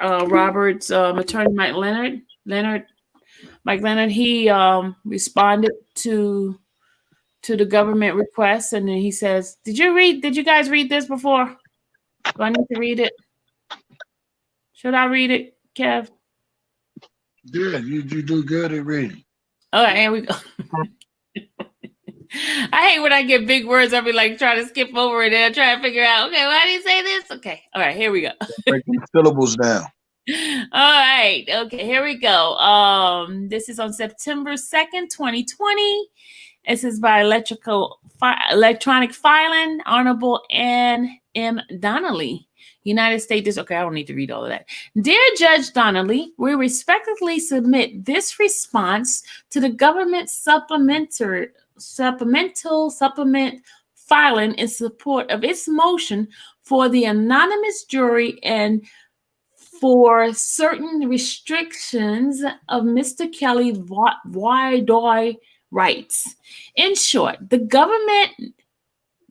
Roberts, attorney Mike Leonard, he responded to the government request, and then he says, did you guys read this before? Do I need to read it? Should I read it, Kev? Yeah, you do good at reading. All right, here we go. I hate when I get big words. I'll be like trying to skip over it and try to figure out, okay, why did he say this? Okay. All right, here we go. Break the syllables down. All right. Okay, here we go. This is on September 2nd, 2020. This is by electronic filing, Honorable Ann M. Donnelly, United States. Okay, I don't need to read all of that. Dear Judge Donnelly, we respectfully submit this response to the government supplement filing in support of its motion for the anonymous jury and for certain restrictions of Mr. Kelly Widoy rights. In short, the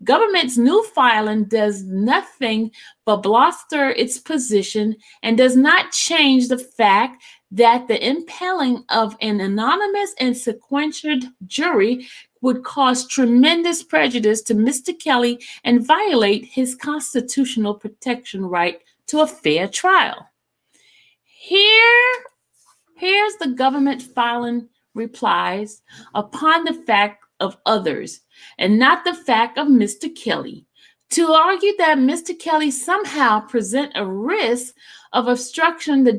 government's new filing does nothing but bolster its position and does not change the fact that the impelling of an anonymous and sequential jury would cause tremendous prejudice to Mr. Kelly and violate his constitutional protection right to a fair trial. Here's the government filing replies upon the fact of others and not the fact of Mr. Kelly, to argue that Mr. Kelly somehow present a risk of obstruction the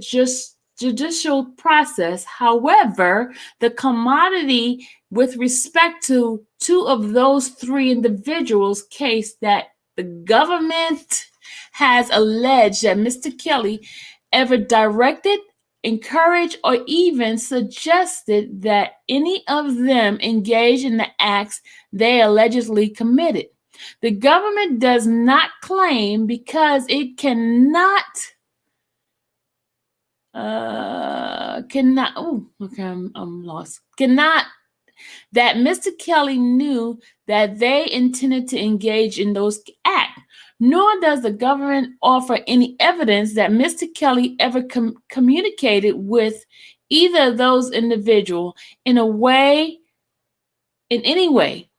judicial process. However, the commodity with respect to two of those three individuals' case that the government has alleged that Mr. Kelly ever directed, encouraged, or even suggested that any of them engaged in the acts they allegedly committed. The government does not claim because it I'm lost. Cannot that Mr. Kelly knew that they intended to engage in those acts, nor does the government offer any evidence that Mr. Kelly ever communicated with either of those individuals in any way,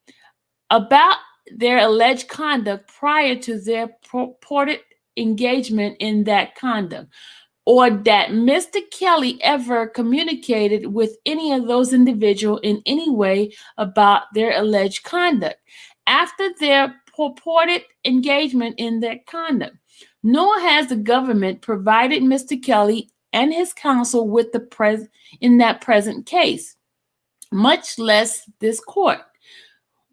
about their alleged conduct prior to their purported engagement in that conduct, or that Mr. Kelly ever communicated with any of those individuals in any way about their alleged conduct after their purported engagement in that conduct. Nor has the government provided Mr. Kelly and his counsel with in that present case, much less this court,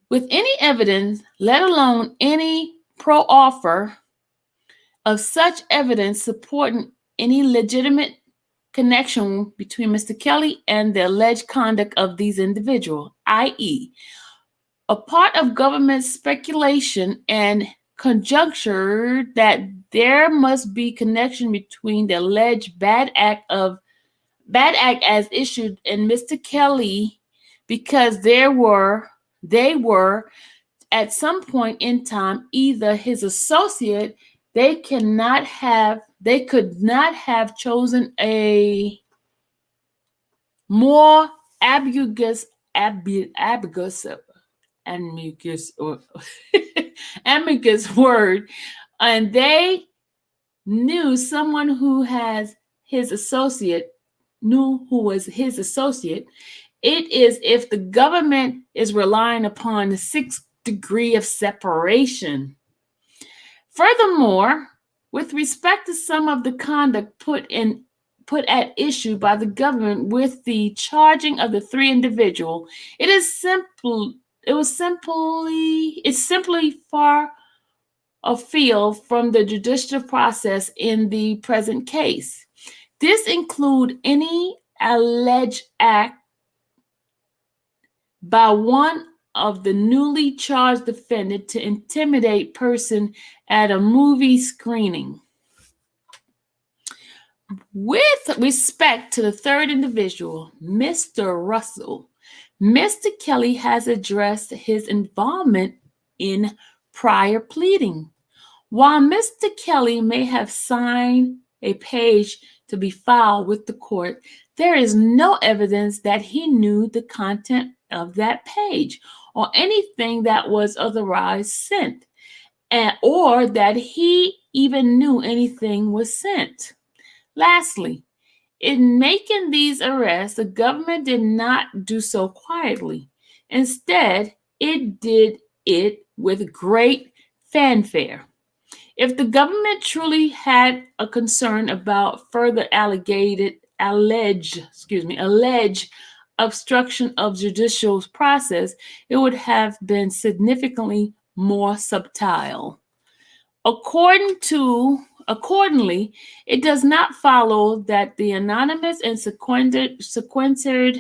with any evidence, let alone any pro-offer of such evidence supporting any legitimate connection between Mr. Kelly and the alleged conduct of these individuals, i.e., a part of government speculation and conjecture that there must be connection between the alleged bad act as issued in Mr. Kelly, because they were at some point in time either his associate. They could not have chosen a more ambiguous word, and they knew someone who has his associate, knew who was his associate. It is if the government is relying upon the 6th degree of separation. Furthermore, with respect to some of the conduct put at issue by the government with the charging of the three individuals, it's simply far afield from the judicial process in the present case. This includes any alleged act by one of the newly charged defendant to intimidate person at a movie screening. With respect to the third individual, Mr. Russell, Mr. Kelly has addressed his involvement in prior pleading. While Mr. Kelly may have signed a page to be filed with the court, there is no evidence that he knew the content of that page or anything that was otherwise sent, or that he even knew anything was sent. Lastly, in making these arrests, the government did not do so quietly. Instead, it did it with great fanfare. If the government truly had a concern about further alleged obstruction of judicial process, it would have been significantly more subtle. Accordingly, it does not follow that the anonymous and sequestered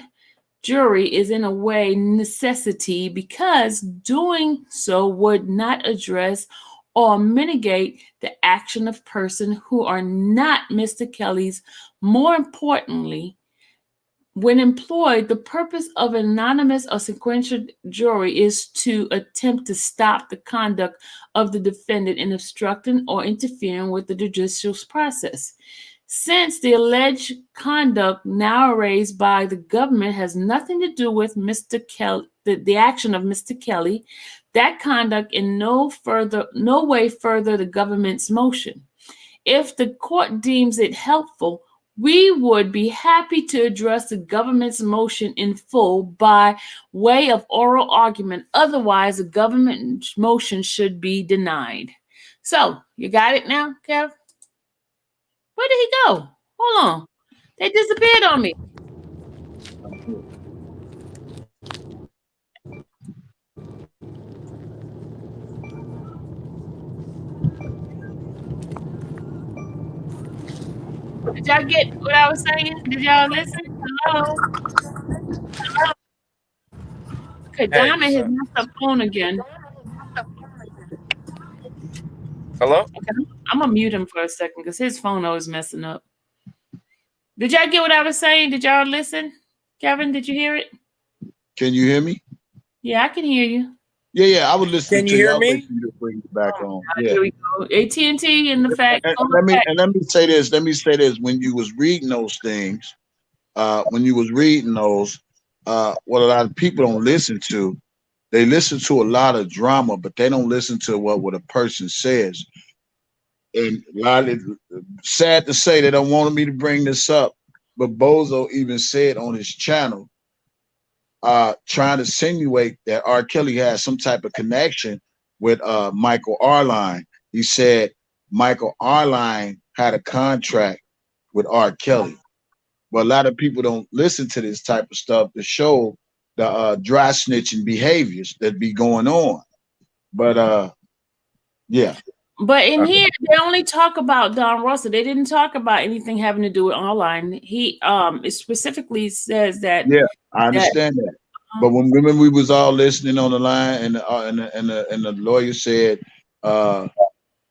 jury is in a way necessity, because doing so would not address or mitigate the action of persons who are not Mr. Kelly's. More importantly, when employed, the purpose of an anonymous or sequestered jury is to attempt to stop the conduct of the defendant in obstructing or interfering with the judicial process. Since the alleged conduct now raised by the government has nothing to do with Mr. Kelly, the action of Mr. Kelly, that conduct in no way further the government's motion. If the court deems it helpful, we would be happy to address the government's motion in full by way of oral argument. Otherwise, the government's motion should be denied. So, you got it now, Kev? Where did he go? Hold on. They disappeared on me. Did y'all get what I was saying? Did y'all listen? Hello? Okay, Hey, Diamond has so messed up phone again. hello? Okay, I'm gonna mute him for a second because his phone always messing up. Did y'all get what I was saying? Did y'all listen? Kevin, did you hear it? Can you hear me? Yeah, I can hear you. Yeah, I was listening Can you to you. hear I'll wait me? for you to bring it back on. Yeah. Here we go. AT&T and the fact. And let me say this. Let me say this. When you was reading those things, when you was reading those, what a lot of people don't listen to, they listen to a lot of drama, but they don't listen to what a person says. And a lot of sad to say they don't want me to bring this up, but Bozo even said on his channel, trying to insinuate that R. Kelly has some type of connection with Michael Arline. He said Michael Arline had a contract with R. Kelly. But a lot of people don't listen to this type of stuff to show the dry snitching behaviors that be going on. But yeah. But in here, they only talk about Don Russell. They didn't talk about anything having to do with online. He it specifically says that. Yeah, I understand that. But when we was all listening on the line, and the lawyer said,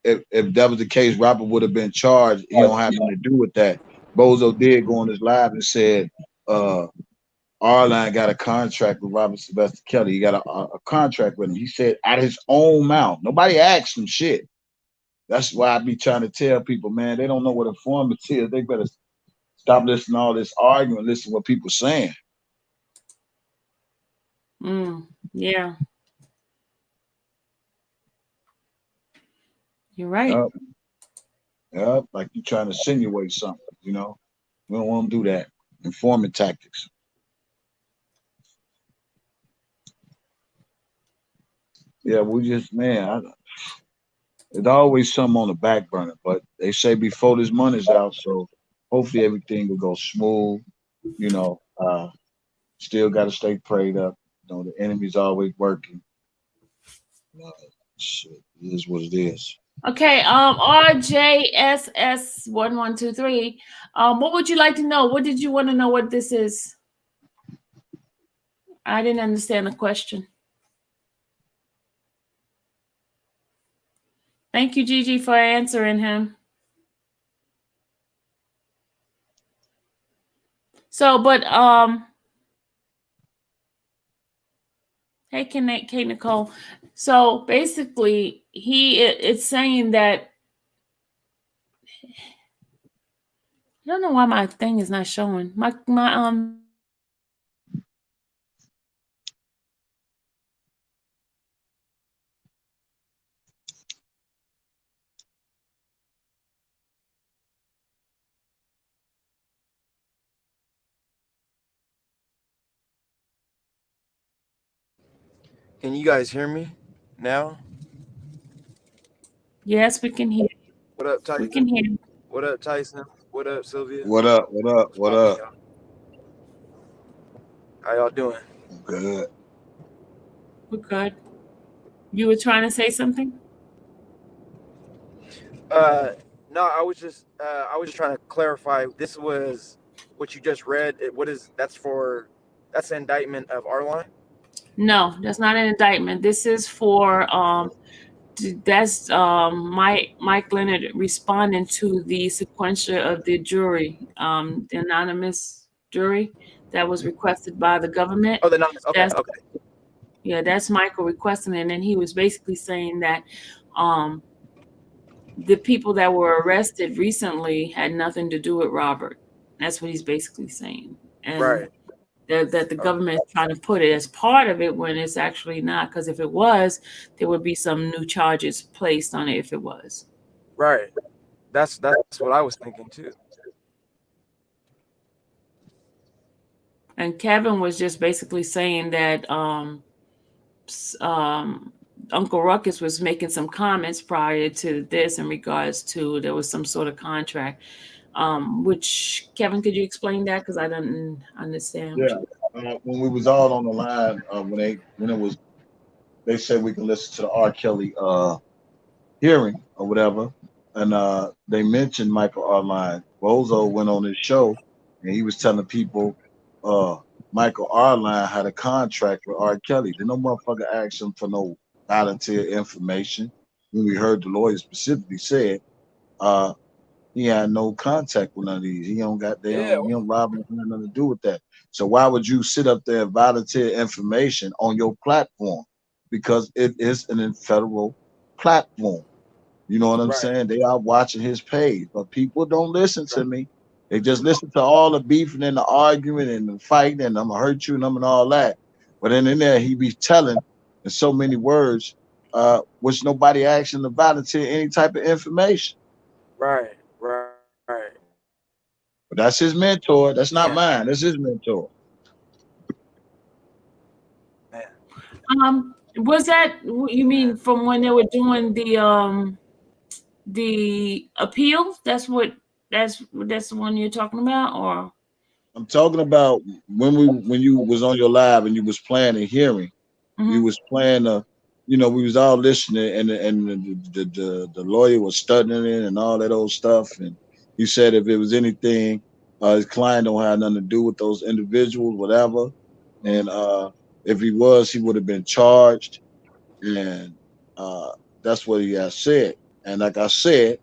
if that was the case, Robert would have been charged. He don't have nothing to do with that. Bozo did go on his live and said, Arline got a contract with Robert Sylvester Kelly. He got a contract with him. He said out of his own mouth. Nobody asked him shit. That's why I be trying to tell people, man, they don't know what informant is. They better stop listening to all this arguing, listen to what people saying. Yeah. You're right. Like you trying to insinuate something, you know. We don't want to do that. Informant tactics. Yeah, we just, man, there's always something on the back burner, but they say before this money's out, so hopefully everything will go smooth. You know, still got to stay prayed up. You know, the enemy's always working. Shit, it is what it is. Okay, RJSS1123. What would you like to know? What did you want to know what this is? I didn't understand the question. Thank you, Gigi, for answering him. So, but hey, Kate Nicole. So basically, it's saying that I don't know why my thing is not showing. My Can you guys hear me now? Yes, we can hear you. What up, Tyson? We can hear you. What up, Tyson? What up, Sylvia? What up? What up? What up? How y'all doing? Good. We're good. You were trying to say something? No, I was just trying to clarify. This was what you just read. That's an indictment of Arline? No, that's not an indictment. This is for that's Mike Leonard responding to the sequential of the jury, the anonymous jury that was requested by the government. Oh, the anonymous. Okay, okay. Yeah, that's Michael requesting it, and he was basically saying that the people that were arrested recently had nothing to do with Robert. That's what he's basically saying. And Right. that the government is trying to put it as part of it when it's actually not. Because if it was, there would be some new charges placed on it if it was. Right. That's what I was thinking too. And Kevin was just basically saying that Uncle Ruckus was making some comments prior to this in regards to there was some sort of contract. Which Kevin, could you explain that? Because I didn't understand. Yeah. When we was all on the line, when it was they said we can listen to the R. Kelly hearing or whatever, and they mentioned Michael Arline. Bozo went on his show and he was telling people uh Michael Arline had a contract with R. Kelly. Then no motherfucker asked him for no volunteer information. When we heard the lawyer specifically said uh he had no contact with none of these. He don't got they Yeah. don't he don't rob him nothing to do with that. So why would you sit up there and volunteer information on your platform? Because it is an federal platform. You know what I'm Right. saying? They are watching his page, but people don't listen Right. to me. They just listen to all the beefing and the arguing and the fighting and I'm gonna hurt you and I'm and all that. But then in there he be telling in so many words, which nobody asks him to volunteer any type of information. Right. Right. Right. But that's his mentor. That's not Yeah. mine. That's his mentor. Man. Was that you mean from when they were doing the appeals? That's the one you're talking about, or? I'm talking about when you was on your live and you was playing a hearing. You Mhm. was playing we was all listening and the lawyer was studying and all that old stuff. And he said if it was anything, his client don't have nothing to do with those individuals, whatever. And if he was, he would have been charged. And that's what he has said. And like I said,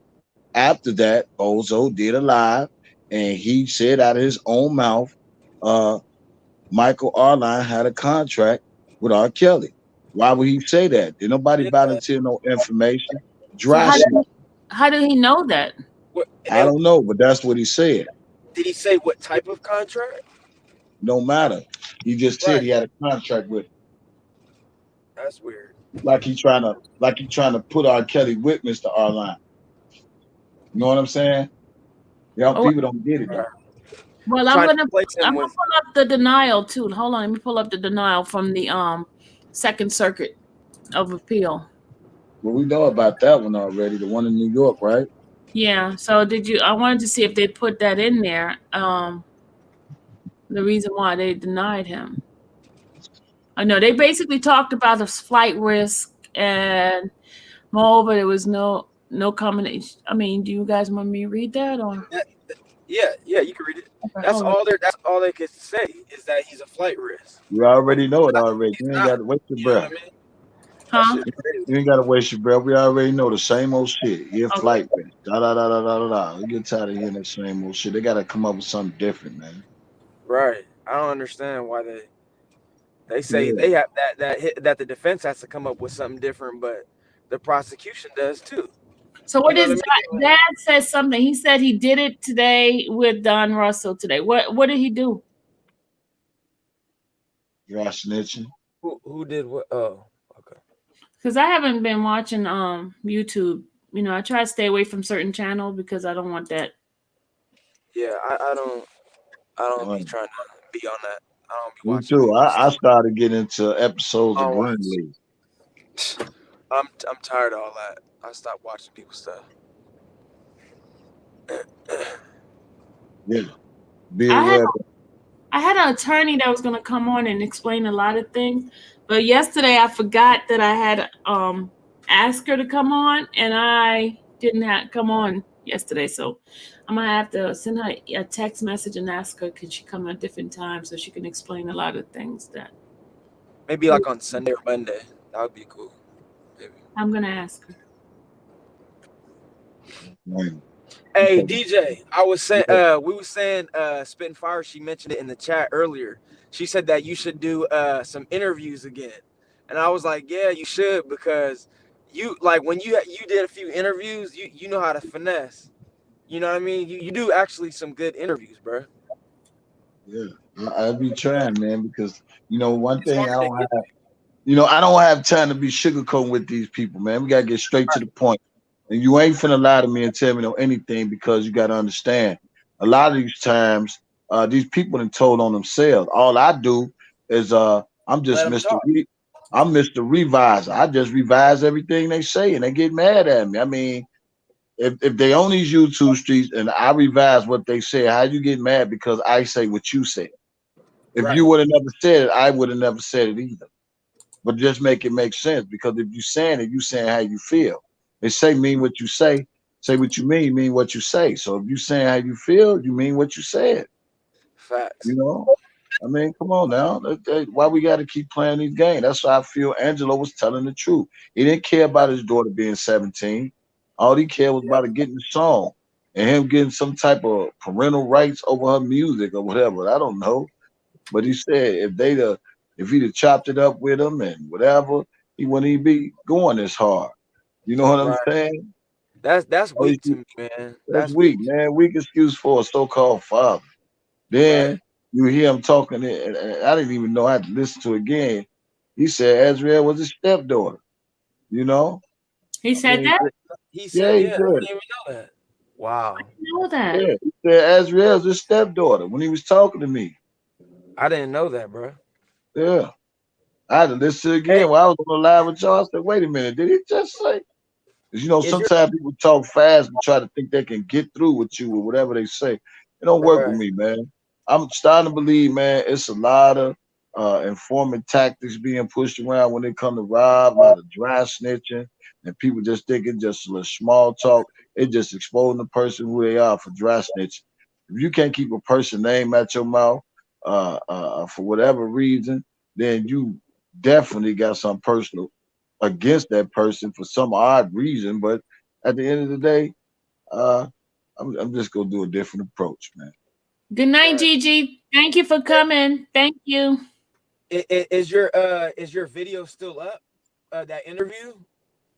after that, Bozo did a live and he said out of his own mouth, uh, Michael Arline had a contract with R. Kelly. Why would he say that? Did nobody Did that? volunteer no information? So Dry shit. how did he know that? What? And I don't know, but that's what he said. did he say what type of contract? No matter. He just said Right. he had a contract with That's weird. like he trying to put R. Kelly with Mr. Arline. You know what I'm saying? Y'all Oh, people don't get it Right. though. well, Trying to place I'm him gonna with. pull up the denial too. Hold on, let me pull up the denial from the Second Circuit of Appeal. Well, we know about that one already, the one in New York, right? Yeah. So I wanted to see if they put that in there. The reason why they denied him. I know they basically talked about the flight risk and moreover there was no combination. I mean, do you guys want me to read that or? Yeah. Yeah. You can read it. Okay, That's hold on. all. That's all they could say is that he's a flight risk. You But already he's know it not. already. He's You ain't not. got to waste your You know what breath. I mean? That Huh? shit's crazy. You ain't got to waste your breath. We already know the same old shit. Your Okay. flight risk. Da da da da da da da. We get tired of hearing that same old shit. They got to come up with something different, man. Right. I don't understand why they say Yeah. they have that the defense has to come up with something different, but the prosecution does too. So You what know what is I that? mean? Dad says something. He said he did it today with Don Russell today. What did he do? Y'all snitching. Who did what? Oh, okay. Because I haven't been watching YouTube. You know, I try to stay away from certain channels because I don't want that. Yeah, I don't be Right. trying to be on that. I don't be Me watching too. movie I stuff. started getting into episodes I of don't watch. Greenleaf. I'm tired of all that. I stopped watching people's stuff. Yeah. Be I had aware. I had an attorney that was going to come on and explain a lot of things, but yesterday I forgot that I had asked her to come on, and I didn't come on yesterday. So I'm gonna have to send her a text message and ask her could she come at a different time so she can explain a lot of things that Maybe like on Sunday or Monday. That would be cool. Maybe. I'm gonna ask her. Man. Hey Okay. DJ, I was saying Yeah. we were saying Spitting Fire, she mentioned it in the chat earlier. She said that you should do some interviews again. And I was like, yeah, you should because you like when you did a few interviews, you know how to finesse. You know what I mean? You do actually some good interviews, bro. Yeah. I be trying, man, because one It's thing hard I to don't get have. I don't have time to be sugarcoating with these people, man. We gotta get straight to the point. And you ain't finna lie to me and tell me no anything because you gotta understand. A lot of these times, these people done told on themselves. All I do is I'm let just them Mr. talk. I'm Mr. Reviser. I just revise everything they say and they get mad at me. I mean, if they own these YouTube streets and I revise what they say, how you get mad because I say what you said? If you Right. would have never said it, I would have never said it either. But just make it make sense, because if you saying it, you saying how you feel. They say mean what you say what you mean what you say. So if you saying how you feel, you mean what you said. Facts. You know? I mean, come on now. Why we got to keep playing these games? That's why I feel Angelo was telling the truth. He didn't care about his daughter being 17. All he cared was about her getting the song and him getting some type of parental rights over her music or whatever. I don't know. But he said if he'd have chopped it up with him and whatever, he wouldn't even be going this hard. You know what I'm Right. saying? That's All weak these to people- me, man. That's That's weak. weak, man. Weak excuse for a so-called father. Right. Then you hear him talking, and I didn't even know I had to listen to it again. He said Azriel was his stepdaughter. You know? He I said mean, that? He yeah, said, he yeah, I didn't did. even know that. Wow. I didn't know that. Yeah, he said Azriel's his stepdaughter when he was talking to me. I didn't know that, bro. Yeah. I had to listen to it Hey, again while I was on the live with y'all. I said, wait a minute, did he just say? Because is your sometimes people talk fast and try to think they can get through with you or whatever they say. It don't work with right, me, man. I'm starting to believe, man, it's a lot of informant tactics being pushed around when it come to Rob, a lot of dry snitching, and people just think it's just a little small talk. It just exposing the person who they are for dry snitching. If you can't keep a person name out your mouth for whatever reason, then you definitely got some personal against that person for some odd reason. But at the end of the day, uh, I'm just gonna do a different approach, man. Good night, right. Gigi. Thank you for coming. Thank you. Is your video still up? That interview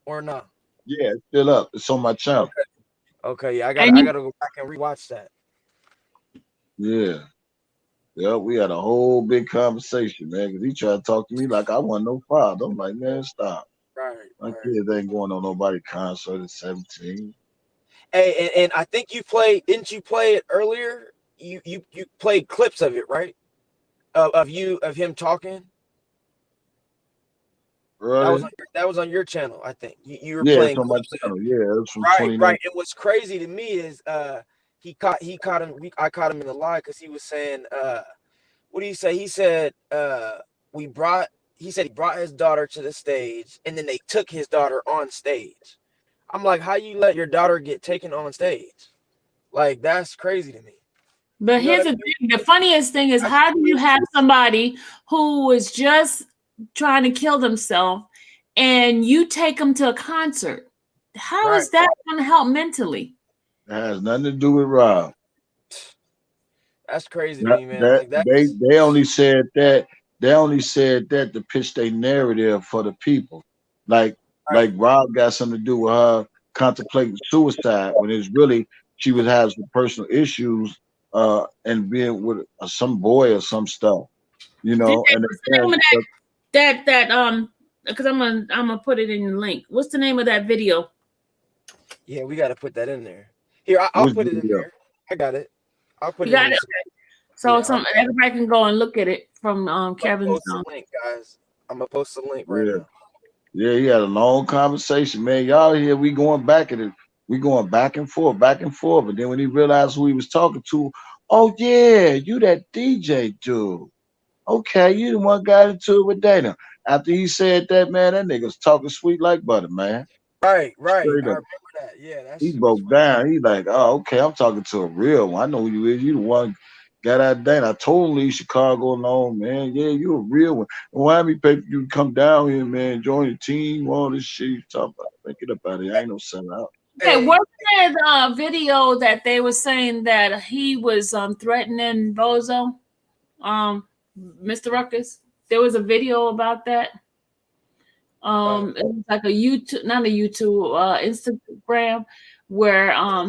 or not? Yeah, it's still up. It's on my channel. Okay. Okay, yeah, And I you, gotta go back and rewatch that. Yeah, yeah. We had a whole big conversation, man. Because he tried to talk to me like I wasn't no father. I'm like, man, stop. Right, My right. kids ain't going on nobody concert at 17. Hey, and I think you played. Didn't you play it earlier? You played clips of it, right? Of him talking. Really? That was on your channel. I think you were Yeah, it's playing on my clips of it. channel. Yeah, it was from Right, 2019. right. And what's crazy to me is he caught him. I caught him in the lie because he was saying what do you say? He said we brought. He said he brought his daughter to the stage, and then they took his daughter on stage. I'm like, how you let your daughter get taken on stage? Like that's crazy to me. but You know here's what I the mean? thing. The funniest thing is, That's how do you crazy. have somebody who was just trying to kill themselves and you take them to a concert? How Right. is that going to help mentally? It has nothing to do with Rob. That's crazy to That, me, man. that Like that's they only said that to pitch their narrative for the people. Like right. Rob got something to do with her contemplating suicide when it's really she was having some personal issues and being with some boy or some stuff, and the What's the name parents of that because I'm gonna put it in the link. What's the name of that video? Yeah, we got to put that in there. Here, I'll which put it in video? there. I got it. I'll put You it in got the it. chat. So Yeah, some everybody can go and look at it from I'm gonna Kevin's. post the link, guys. I'm gonna post the link right Yeah. now. Yeah, he had a long conversation, man. Y'all here, we going back at it. We going back and forth, back and forth. And then when he realized who he was talking to, oh yeah, you that DJ dude. Okay, you the one got into it with Dana. After he said that, man, that nigga's talking sweet like butter, man. Right, right. Straight I up. remember that. Yeah, that He shit was broke funny. down. He like, oh, okay, I'm talking to a real one. I know who you is. You the one got out Dana. I told him leave Chicago alone, man. Yeah, you a real one. Why me pay for you to come down here, man? Join the team, all this shit you talking about. Man, get up out of here. I ain't no sellout. Okay, Hey, wasn't there the video that they were saying that he was threatening Bozo, Mr. Ruckus? There was a video about that. It was like a YouTube, not a YouTube, Instagram, where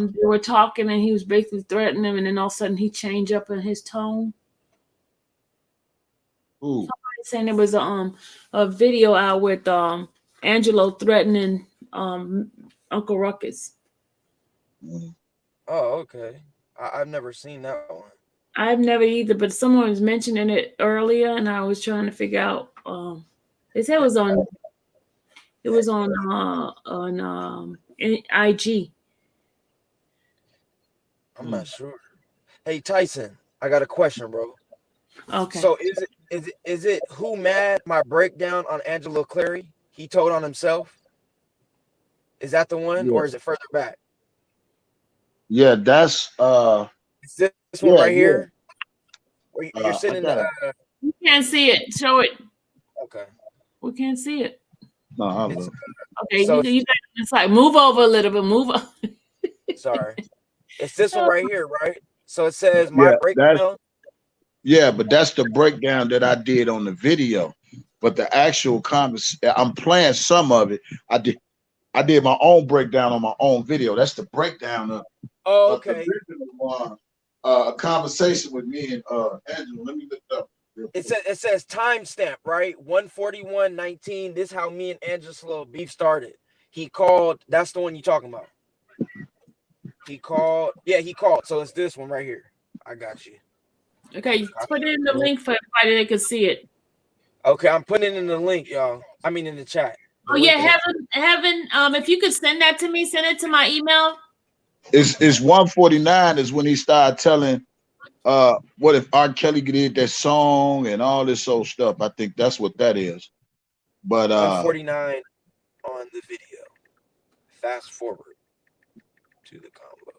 they were talking and he was basically threatening him, and then all of a sudden he changed up in his tone. Ooh. Saying there was a video out with Angelo threatening Uncle Ruckus. Mm. oh, okay. I've never seen that one. I've never either, but someone was mentioning it earlier, and I was trying to figure out. They said it was on IG. I'm not sure. Hey Tyson, I got a question, bro. Okay. So is it Who Mad? My breakdown on Angelo Clary? He told on himself. Is that the one, Yeah, or is it further back? yeah, that's Is this one yeah, right yeah. here? Where you're I sitting in gotta the We can't see it. Show it. okay. We can't see it. no, I It's look. Okay, so you got it's like move over a little bit. Move up. sorry. It's this one right here, right? So it says my Yeah, that's breakdown. yeah, but that's the breakdown that I did on the video. But the actual conversation, I'm playing some of it. I did my own breakdown on my own video. That's the breakdown of Oh, the okay. original one. A conversation with me and Angela. Let me look it up. It says timestamp, right? 141:19. This is how me and Angelo beef started. He called. That's the one you talking about. He called. Yeah, he called. So it's this one right here. I got you. Okay, put it in the link for everybody they can see it. Okay, I'm putting it in the link, y'all. I mean in the chat. The Oh yeah, link Heaven. If you could send that to me, send it to my email. It's 149 is when he started telling what if R. Kelly did that song and all this old stuff. I think that's what that is. But 149 on the video. Fast forward to the combo.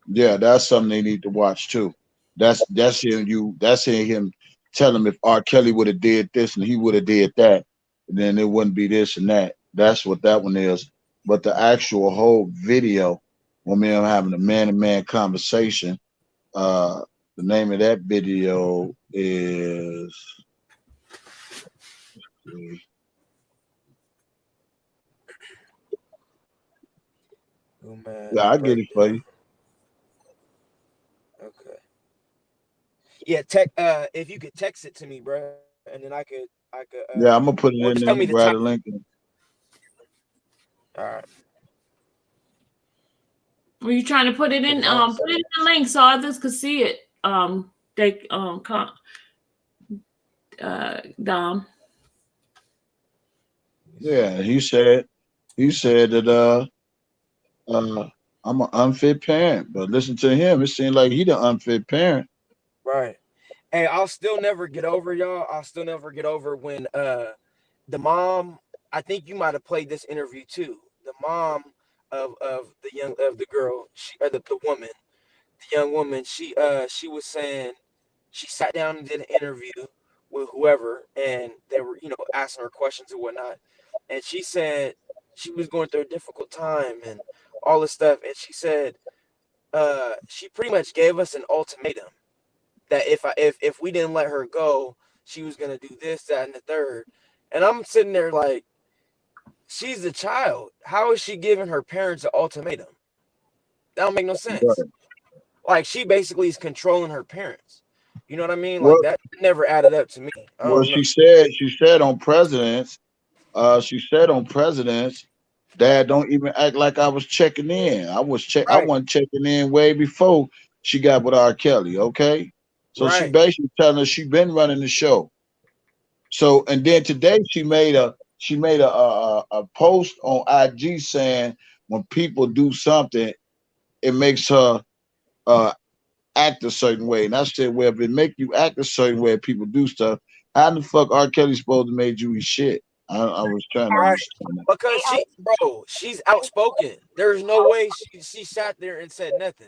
yeah, that's something they need to watch too. That's hearing him tell him if R. Kelly would have did this and he would have did that, then it wouldn't be this and that. That's what that one is. But the actual whole video, when me and him having a man-to-man conversation, the name of that video is yeah, I get it for you. Okay. Yeah, if you could text it to me, bro, and then I could Yeah, I'm gonna put it or in just there. tell I'm me gonna the grab time. the link. All right. Were you trying to put it in? Put it in the link so others could see it. Dom. Yeah, he said that I'm an unfit parent, but listen to him. It seemed like he the unfit parent. Right. Hey, I'll still never get over y'all. I'll still never get over when the mom, I think you might have played this interview too. The mom of the girl, the woman, the young woman, she was saying she sat down and did an interview with whoever, and they were, asking her questions and whatnot. And she said she was going through a difficult time and all this stuff. And she said, she pretty much gave us an ultimatum that if we didn't let her go, she was gonna do this, that, and the third. And I'm sitting there like, she's a child. How is she giving her parents an ultimatum? That don't make no sense. Right. Like she basically is controlling her parents. You know what I mean? Like Well, that never added up to me. I well, don't know. she said on presidents, Dad don't even act like I was checking in. I Right, wasn't checking in way before she got with R. Kelly. Okay, so she right, basically telling us she been running the show. So and then today she made a post on IG saying when people do something, it makes her uh act a certain way. And I said, well, if it make you act a certain way, people do stuff. How the fuck R. Kelly supposed to made you eat shit? I was trying to right. understand that. Because she's outspoken. There's no way she sat there and said nothing.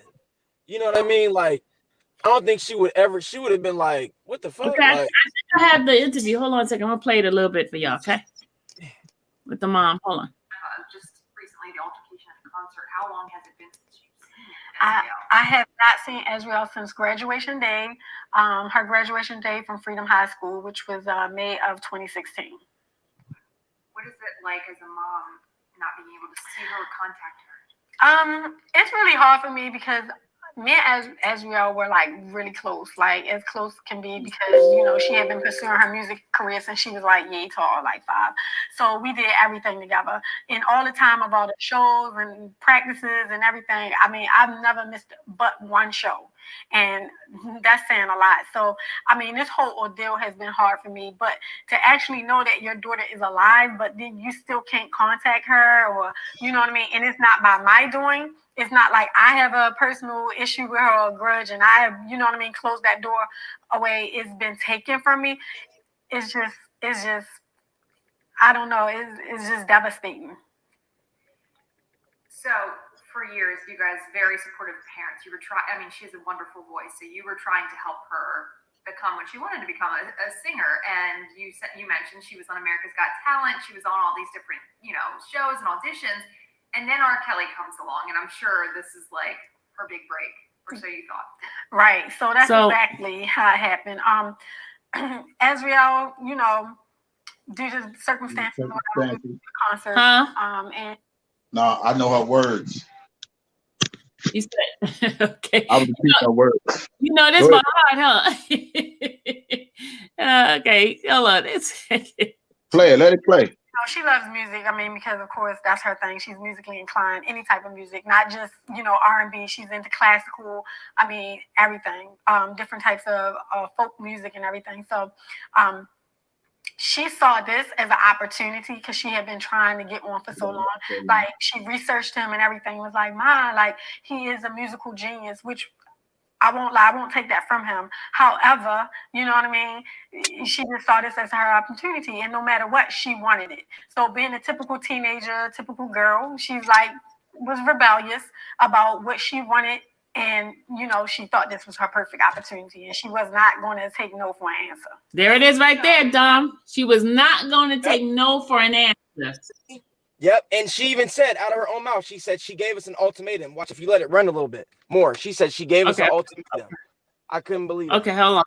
You know what I mean? Like, I don't think she would have been like, what the fuck? Okay, I Like, think I have the interview. Hold on a second. I'm gonna play it a little bit for y'all, okay? With the mom. Hold on. Just recently, the altercation at the concert. How long has it been since you've seen I have not seen Ezreal since graduation day. Her graduation day from Freedom High School, which was May of 2016. What is it like as a mom not being able to see her or contact her? It's really hard for me because me and Ezreal were like really close, like as close can be, because she had been pursuing her music career since she was like yay tall, like 5. So we did everything together, and all the time of all the shows and practices and everything. I mean, I've never missed but one show. And that's saying a lot. So, I mean, this whole ordeal has been hard for me, but to actually know that your daughter is alive, but then you still can't contact her, or, you know what I mean? And it's not by my doing. It's not like I have a personal issue with her or a grudge and I have, you know what I mean, closed that door away. It's been taken from me. It's just, I don't know. It's just devastating. So for years, you guys very supportive parents. You were trying. I mean, she has a wonderful voice, so you were trying to help her become what she wanted to become, a singer. And you mentioned she was on America's Got Talent. She was on all these different, shows and auditions. And then R. Kelly comes along, and I'm sure this is like her big break, or so you thought. Right. So that's exactly how it happened. As we all, due to circumstances, concert. And no, I know her words. You said okay. I would repeat her words. This my heart, huh? Okay, hold on. Play it. Let it play. She loves music. I mean, because of course that's her thing. She's musically inclined, any type of music, not just R&B. She's into classical. I mean, everything. Different types of folk music and everything. So, she saw this as an opportunity because she had been trying to get on for so long. Like, she researched him and everything. Was like, Ma, like, he is a musical genius, which I won't lie, I won't take that from him. However, you know what I mean? She just saw this as her opportunity, and no matter what, she wanted it. So being a typical teenager, typical girl, she's like, was rebellious about what she wanted. And, she thought this was her perfect opportunity, and she was not going to take no for an answer. There it is right there, Dom. She was not going to take no for an answer. Yep, and she even said out of her own mouth, she said she gave us an ultimatum. Watch if you let it run a little bit more. She said she gave us an ultimatum. I couldn't believe it. Okay, hold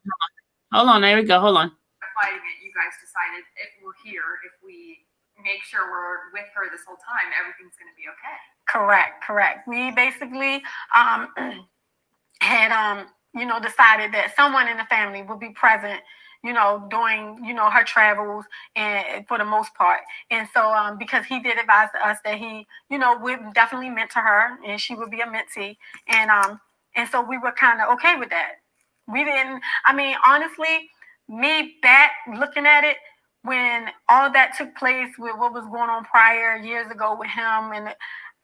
on. There we go. Hold on. Fighting it, you guys decided if we're here, if we make sure we're with her this whole time, everything's going to be okay. Correct. We basically had decided that someone in the family would be present, during, her travels, and for the most part. And so, because he did advise us that he, would definitely mentor her, and she would be a mentee. And so we were kind of okay with that. We didn't, honestly, me back looking at it, when all that took place with what was going on prior years ago with him, and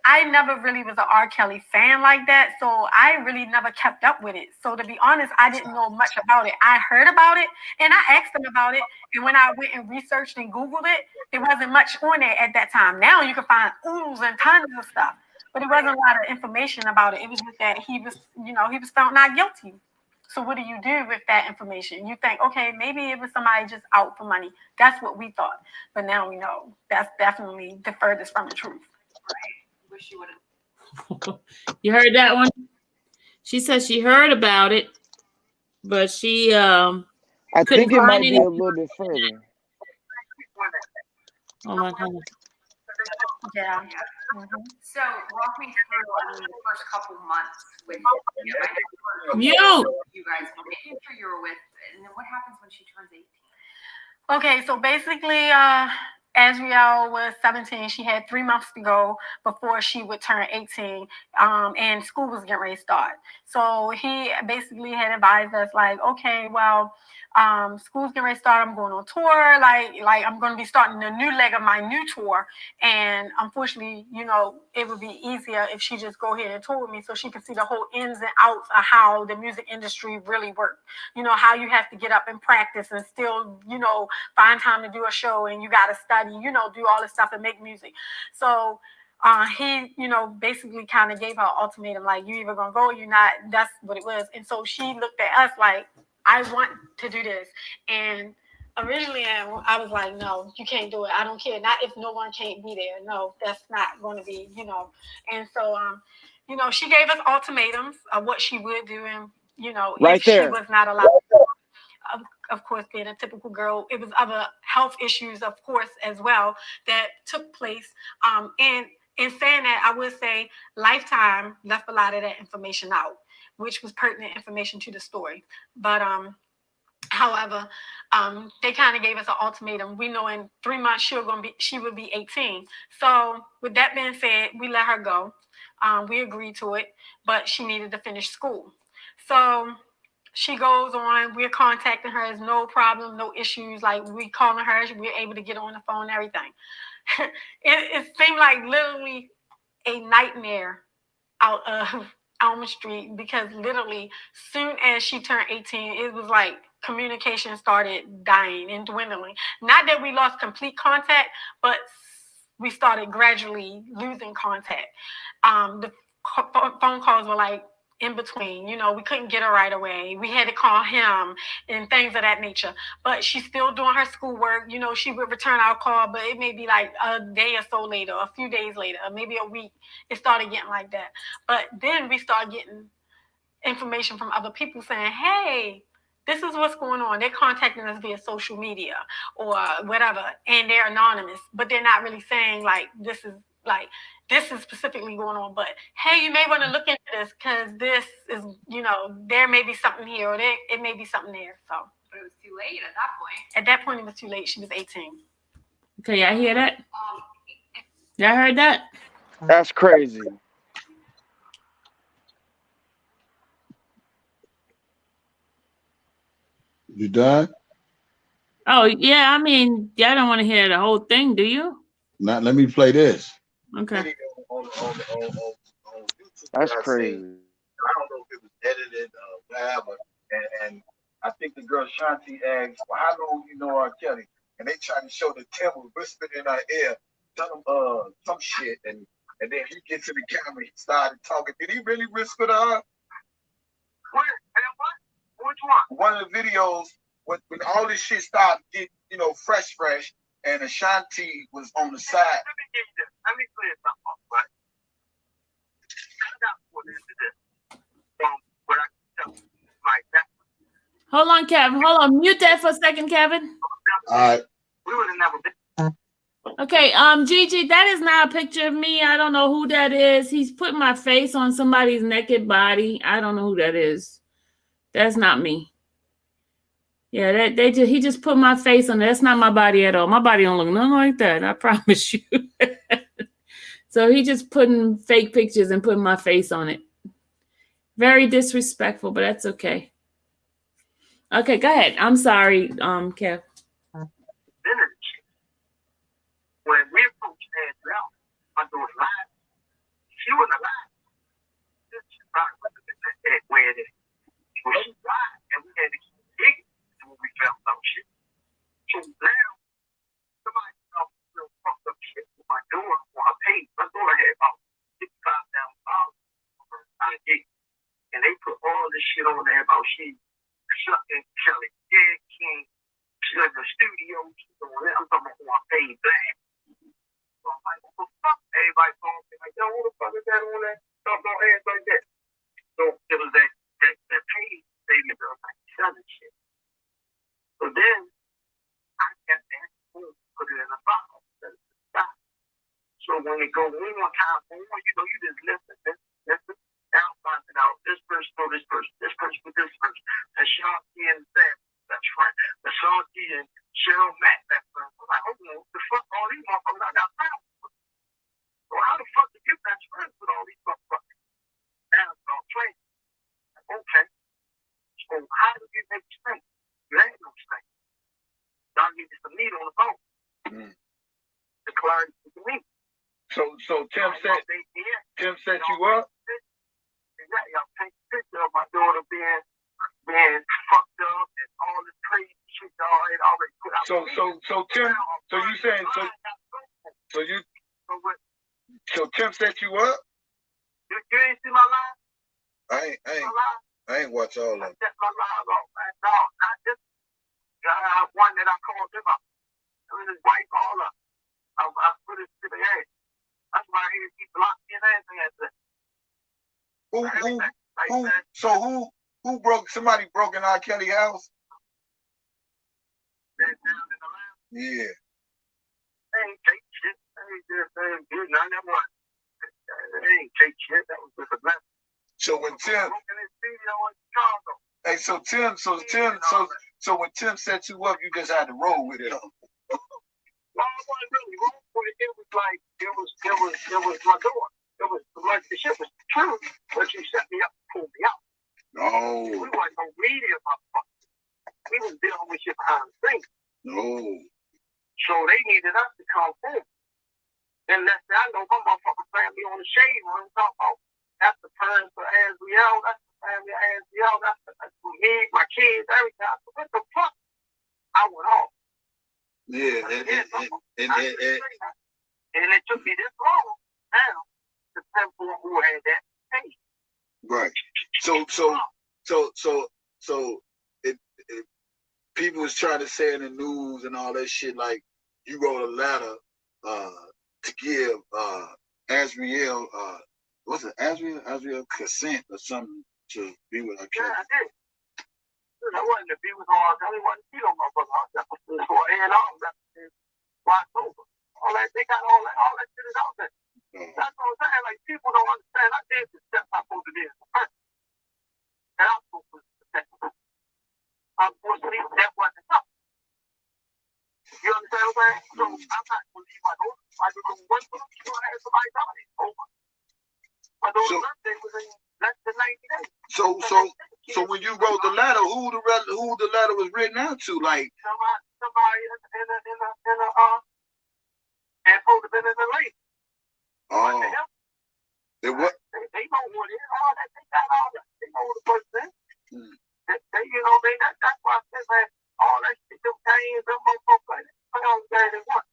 I never really was an R. Kelly fan like that, so I really never kept up with it. So to be honest, I didn't know much about it. I heard about it, and I asked them about it, and when I went and researched and Googled it, there wasn't much on it at that time. Now you can find oodles and tons of stuff, but there wasn't a lot of information about it. It was just that he was found not guilty. So what do you do with that information? You think, okay, maybe it was somebody just out for money. That's what we thought, but now we know that's definitely the furthest from the truth. Right. Wish you would have. You heard that one? She says she heard about it, but she I think it might be a little bit further. Hold on. Yeah. So walk me through the first couple months with you guys, making sure you were with, and then what happens when she turns 18? Okay, so basically, Azriel was 17. She had 3 months to go before she would turn 18, and school was getting ready to start. So he basically had advised us, like, okay, well, school's getting ready to start. I'm going on tour. Like I'm going to be starting a new leg of my new tour. And unfortunately, it would be easier if she just go ahead and tour with me, so she could see the whole ins and outs of how the music industry really works. How you have to get up and practice and still, find time to do a show, and you got to study, do all this stuff and make music. So he, basically kind of gave her an ultimatum, like, you either gonna go or you're not. That's what it was. And so she looked at us like, I want to do this. And originally I was like, no, you can't do it. I don't care. Not if no one can't be there. No, that's not going to be, And so, she gave us ultimatums of what she would do. And, right if there. she was not allowed, of course, being a typical girl, it was other health issues, of course, as well, that took place. And in saying that, I would say Lifetime left a lot of that information out, which was pertinent information to the story. But however, they kind of gave us an ultimatum. We know in 3 months she would be 18. So with that being said, we let her go. We agreed to it, but she needed to finish school. So she goes on. We're contacting her. There's no problem, no issues. Like, we calling her. We're able to get on the phone and everything. It seemed like literally a nightmare out of Alma Street, because literally soon as she turned 18, it was like communication started dying and dwindling. Not that we lost complete contact, but we started gradually losing contact. The phone calls were like in between, you know, we couldn't get her right away. We had to call him and things of that nature. But she's still doing her schoolwork. You know, she would return our call, but it may be like a day or so later, a few days later, maybe a week. It started getting like that. But then we started getting information from other people saying, hey, this is what's going on. They're contacting us via social media or whatever, and they're anonymous, but they're not really saying this is specifically going on. But hey, you may want to look into this, because this is, you know, there may be something here, or it may be something there. So, but it was too late at that point. At that point, it was too late. She was 18. Okay, y'all hear that? Y'all heard that? That's crazy. You done? Oh yeah, I mean, y'all don't want to hear the whole thing, do you? Not. Let me play this. Okay. That's crazy. I don't know if it was edited or whatever. And I think the girl Shanti asked, well, how long you know R. Kelly? And they tried to show the Timber whispered in her ear, tell him some shit. And then he gets to the camera, he started talking. Did he really whisper to her? What? Which one? One of the videos when all this shit started get, you know, fresh, and Ashanti was on the side. Let me clear something up, right? I'm not put into this from what I can tell you like that. Hold on, Kevin. Hold on. Mute that for a second, Kevin. All right. We would have never been. Okay, Gigi, that is not a picture of me. I don't know who that is. He's putting my face on somebody's naked body. I don't know who that is. That's not me. Yeah, he just put my face on it. That's not my body at all. My body don't look nothing like that. I promise you. So he just putting fake pictures and putting my face on it. Very disrespectful, but that's okay. Okay, go ahead. I'm sorry, Kev. When we approached Angel, I do it live. She was alive. She's not where it is. When she died, and we had to keep digging until we found some shit. So now, somebody found real fucked up shit with my daughter on her page. My daughter had about $65,000 for her ID. And they put all this shit on there about she sucking Kelly Dick, she's in the studio, she's doing that. I'm talking about on her page black. So I'm like, what the fuck? Everybody's going to be like, yo, who the fuck is that on that? Stuff on ass like that. So it was that page, baby girl, like selling shit. So then I kept that, put it in a file. So when it go one time, you know, you just listen. Now finding out this person or this person with this person. And Shanti and Sam, that's right. The Shanti and Cheryl Mack, that person. I'm like, oh, what the fuck, all these motherfuckers I got found. So how the fuck did you best friends with all these motherfuckers? Now it's all playing. Okay. So how did you make strength? You had no strength. Y'all give you some meat on the bone. The client to me. So Tim set you up? Yeah, I'll take a picture of my daughter being fucked up and all this crazy shit y'all had already put out. So Tim, so Tim set you up? You ain't see my live? I ain't watch all of them. I set my live off, man. No, not this one that I called him up. I mean, his wife all up. I put it to the head. That's why he blocked me and everything after that. Who broke? Somebody broke in R. Kelly house? Yeah. They ain't take shit. They ain't do none of that. They ain't take shit. That was just a blessing. So when Tim, hey, so when Tim set you up, you just had to roll with it. Well, I wasn't really roll with it. It was like it was my door. It was like the shit was true, but you set me up to pull me out. No. We wasn't no media motherfuckers. We was dealing with shit behind the scenes. No. So they needed us to come forward. And that's I know my motherfucking family on the shade room talking about that's the parents for Azriel, that's the family of Azriel, that's for me, my kids, everything. I said, what the fuck? I went off. Yeah, and it took me this long now to pinpoint who had that pain. Right. So it people was trying to say in the news and all that shit, like you wrote a letter to give Azriel what's it, Azriel consent or something to be with her kid. Yeah, I did. I wasn't to be with her, I wasn't to be on my brother. And all that October. All that they got all that shit is out there. That's what I'm saying. Like people don't understand. I did the steps I'm supposed to do. And I'm supposed to protect them. Unfortunately, that wasn't enough. You understand what I'm saying? So I'm not gonna leave my daughter. I just don't want to have somebody die. Over. My daughter's birthday was in less than 90 days. So when you wrote the letter, who the letter was written out to? Like somebody in a and supposed to have been in the lake. Oh. They what? They know what it is. All that they got all that. They know what the person is. That's why I said, man, all that shit, them games, them motherfuckers, they don't get it what.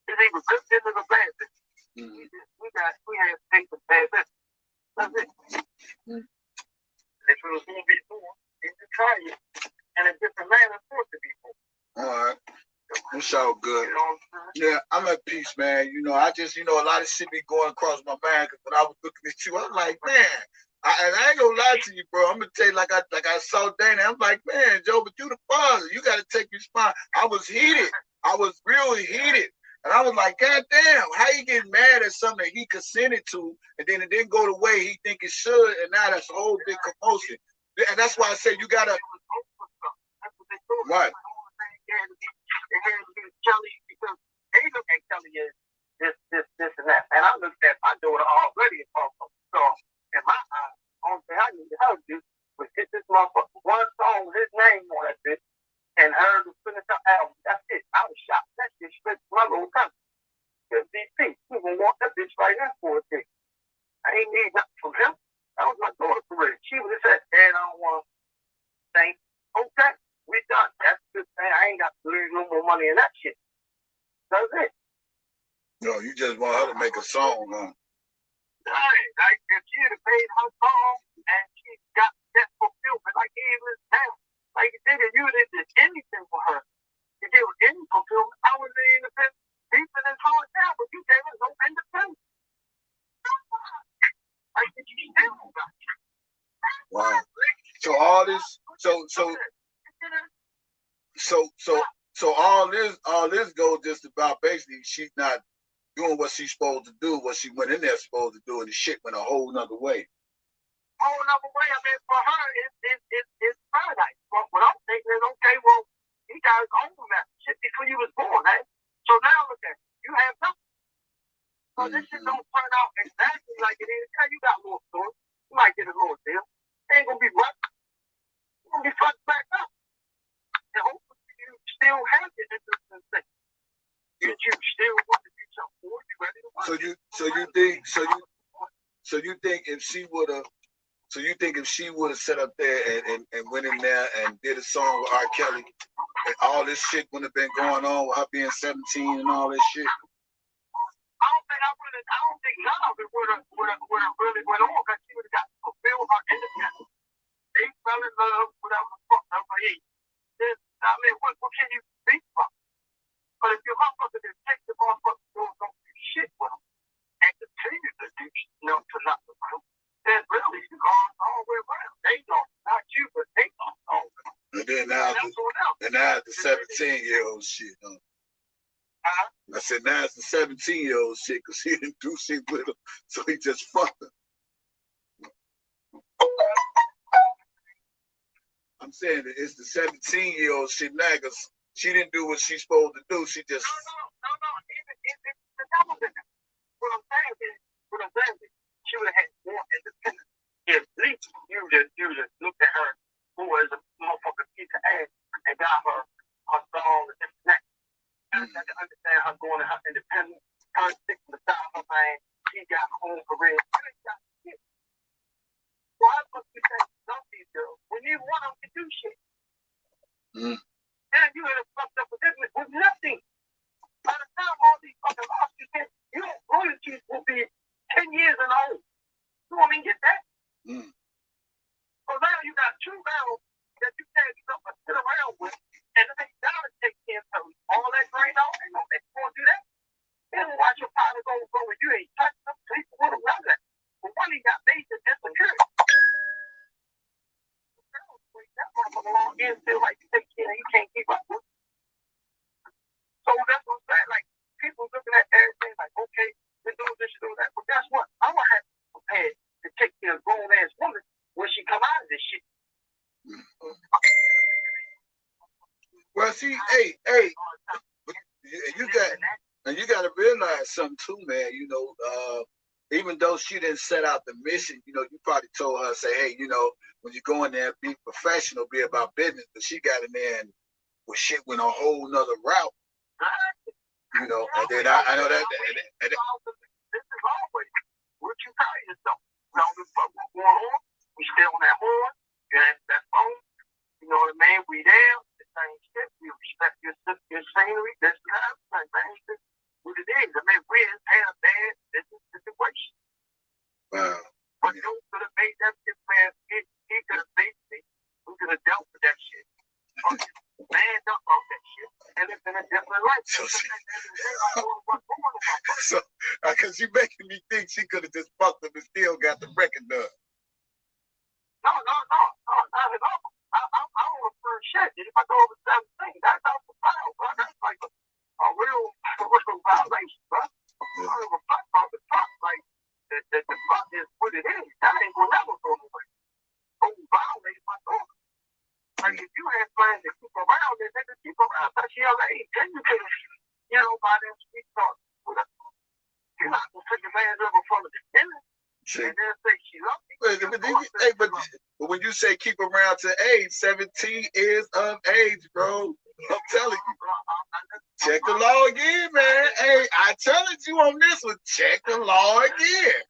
It's either good business or bad business. We have to take the bad business. That's it. If it was going to be more, it's a try it. And a different man, it's supposed to be more. All right. It's all good. Yeah, I'm at peace, man. I just, a lot of shit be going across my mind. Cause when I was looking at you, I'm like, man, and I ain't gonna lie to you, bro. I'm gonna tell you, like I saw Dana. I'm like, man, Joe, but you the father. You got to take your spot. I was heated. I was really heated. And I was like, God damn, how you getting mad at something that he consented to, and then it didn't go the way he think it should, and now that's a whole big commotion. And that's why I say you gotta. Right. Kelly, because they look at Kelly as this and that. And I looked at my daughter already also. So in my eyes, only thing I needed her to do was get this motherfucker one song with his name on that bitch and her to finish her album. That's it. I was shocked. That shit spent my little country. Because DP, he gonna want that bitch right now for a thing. I ain't need nothing from him. That was my daughter's career. She would have said, Dad, I don't want to think. Okay. We done. That's the thing. I ain't got to lose no more money in that shit. That's it. No, you just want her to make a song, huh? Right. Like if she had paid her song and she got that fulfillment, like he was down. Like you did, you did anything for her. You gave her any fulfillment. I was in the best deep in his heart now, but you gave her no independence. Like you still got you. Wow. So all this, so all this goes just about basically she's not doing what she's supposed to do, what she went in there supposed to do, and the shit went a whole nother way. Whole nother way. I mean, for her, it's paradise. But what I'm thinking is, okay, well, you guys own that shit before you was born, eh? So now look at it. You have nothing. So this shit don't turn out exactly like it is. Yeah, you got a little story. You might get a little deal. It ain't gonna be what? You're gonna be fucked back up. And hopefully you still have your interest in things. You still want to do something for you ready to work. So you think if she would have sat up there and went in there and did a song with R. Kelly, and all this shit wouldn't have been going on with her being 17 and all this shit? I don't think none of it would have really went on because she would have got to fulfill her independence. They fell in love, whatever the fuck. I'm like, hey, I mean, what can you think from? But if your motherfucker just take the motherfucker don't do shit with them and continue to do to nothing with them, then really you gone all the way around. They don't, not you, but they gone all the way around. And then now the 17-year-old shit, huh? I said, now it's the 17-year-old shit because he didn't do shit with him, so he just fucked her. I'm saying that it's the 17-year-old shit now because she didn't do what she's supposed to do. She just. No. Even the double digger. What I'm saying is, she would have had more independence. At least you just look independent, sticking the style of man. He got a home career. Why must you say love these girls when you want them to do shit? And you had fucked up with nothing. By the time all these fucking lawsuits hit, your royalties will be 10 years and old. You want me to get that? So now you got two barrels that you can't sit around with, and then you gotta take care of all that grain out, and they won't do that. Then watch your partner go and you ain't touched them, sleeping with them, none of that. But one he got major insecurity. That motherfucker long in feel like you take care and you can't keep up with. So that's what I'm saying. Like, people looking at everything like, okay, we do this, do that. But guess what? I'm gonna have to be prepared to take care of grown ass woman when she come out of this shit. Well, see, hey, you got to realize something too, man. You know, even though she didn't set out the mission, you know, you probably told her, say, hey, you know, when you go in there, be professional, be about business. But she got in there and shit went a whole nother route. You know, and then I know that. This is always what you tell yourself. Now, this fuck what's going on. We stay on that horn. You answer that phone. You know what I mean? We there. The same shit. We respect your scenery. This time, same shit. What it is. I mean, we're had a bad business situation. Wow. But you could have made that shit, man. He could have faced me. We could have dealt with that shit. Man up off that shit. And it's in a different life. So, because you making me think she could have just fucked him and still got the record done. No, not at all. I don't refer shit. If I go over 17, that's out the file, bro. That's like a real violation, bro. I don't give a fuck about the fuck. Like, the fuck is what it is. That ain't gonna never go away. Don't violate my daughter. Like, if you had plans to keep around, then they could keep around till she her age. Then you could, you know, by them sweet talk. You're not gonna take your man's up in front of the tenant. And then say she loves you. But when you say keep around to age, 17 is of age, bro. I'm telling you. Check the law again, man. Hey, I challenge you on this one. Check the law again.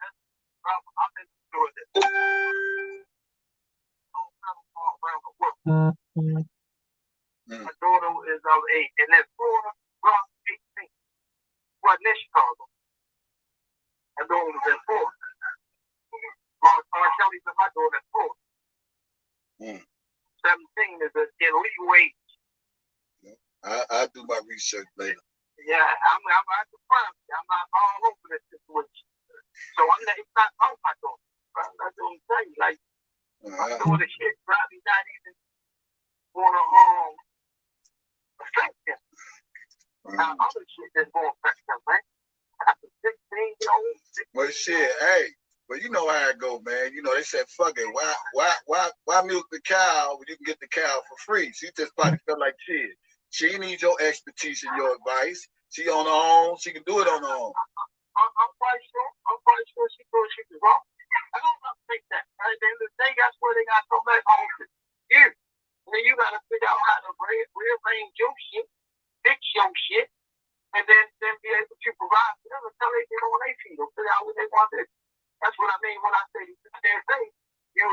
My daughter is of 8, and then Florida, Rock 18. What in Chicago? My daughter was at 4. Kelly said my daughter at 4. 17 is an illegal age. I'll do my research later. Yeah, I'm surprised. I'm not all over this situation. So it's not on my daughter. That's what I'm saying. Like, my daughter shit probably not even gonna affect them. Now, other shit that's gonna affect them, man. After 16-year-old. Well, shit, hey. But you know how it go, man. You know, they said, fuck it. Why milk the cow when you can get the cow for free? She just probably felt like shit. She needs your expertise and your advice. She on her own. She can do it on her own. I'm quite sure she thought she was wrong. I don't think that. At the end of the day, that's where they got so much home to you. And then you got to figure out how to rearrange your shit, fix your shit, and then be able to provide for them until they get on their feet or figure out what they want to do. That's what I mean when I say you can't say you